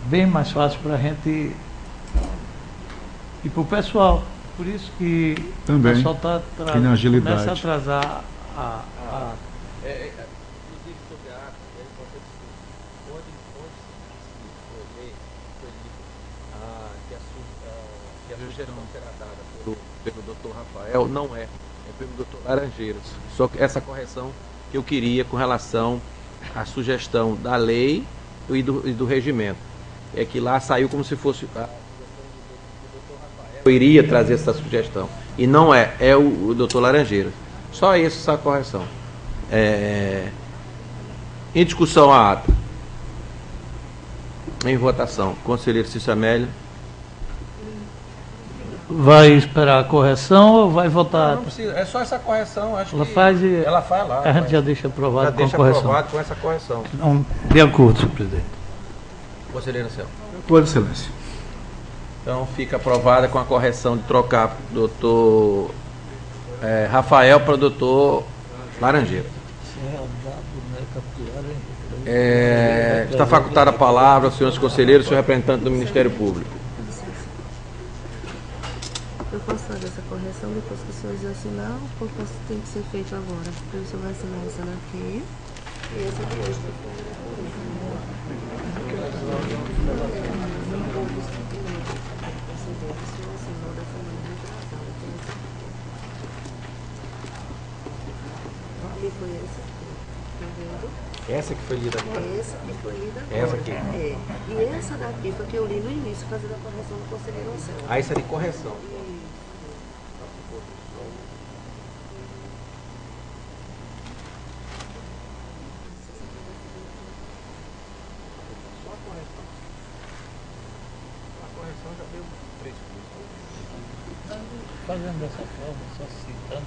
Bem mais fácil para a gente e para o pessoal. Por isso que também, o pessoal começa a atrasar inclusive sobre a ata, é importante onde que a sugestão será dada pelo doutor Rafael não é pelo doutor Laranjeiras. Só que essa correção que eu queria com relação à sugestão da lei e do regimento. É que lá saiu como se fosse eu iria trazer essa sugestão. E não é o doutor Laranjeiras. Só essa correção. Em discussão a ata. Em votação. Conselheiro Cícero Amélia. Vai esperar a correção ou vai votar? Não precisa, é só essa correção. Acho ela que faz ela faz lá. A gente já deixa aprovado já com deixa a correção. aprovado com essa correção. Não, de acordo, senhor presidente. Conselheiro Anselmo. Acordo, excelência. Então fica aprovada com a correção de trocar doutor Rafael para o doutor Laranjeira. Está facultada a palavra aos senhores conselheiros, senhor representante do Ministério Público. Eu posso fazer essa correção depois que os senhores assinar, ou tem que ser feito agora? Porque o senhor vai assinar essa daqui e essa aqui hoje. Foi essa aqui, tá vendo? Essa que foi lida agora? Essa que foi lida agora. Essa aqui? É. E essa daqui foi que eu li no início, fazendo a correção do conselheiro Anselmo. Ah, isso é de correção. Fazendo dessa forma, só citando.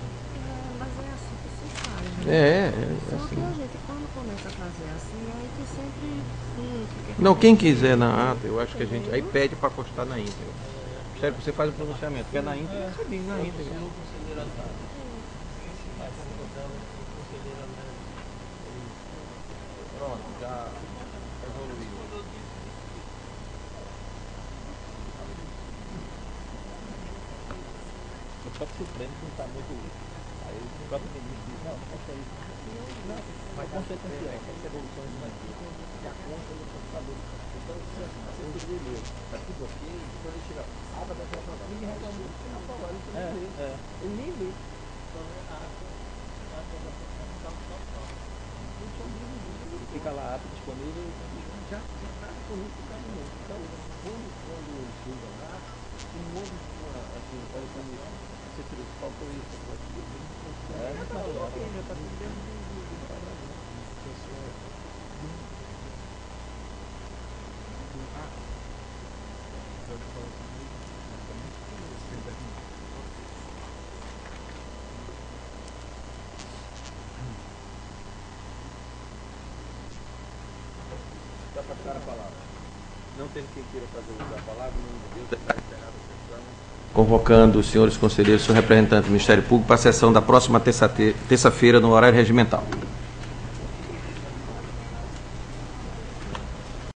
Mas é assim que se faz, né? Só assim. que a gente, quando começa a fazer assim, aí que sempre... Não, quem quiser na ata, eu acho que a gente aí pede para constar na íntegra. Espero que você faça o pronunciamento. Quer na íntegra, você diz na íntegra. Pronto, já evoluiu. O próprio Supremo não está muito. Aí o próprio ministro diz, não, consta isso. Não, mas consta é confiar, essa evolução isso aqui. E a conta do computador. Então, se você poderia ler, está tudo ok, depois ele tira a aba da aprovação. Ninguém reclama. Ele nem lê. Fica lá a ata disponível, já está disponível para cada um. Então, quando ele chega lá, um monte de assim, olha como faltou isso, já está tudo dentro. Para passar a palavra. Não tem quem queira fazer uso da palavra, em nome de Deus, está liberado a sessão. Convocando os senhores conselheiros, senhor representante do Ministério Público, para a sessão da próxima terça-feira, no horário regimental.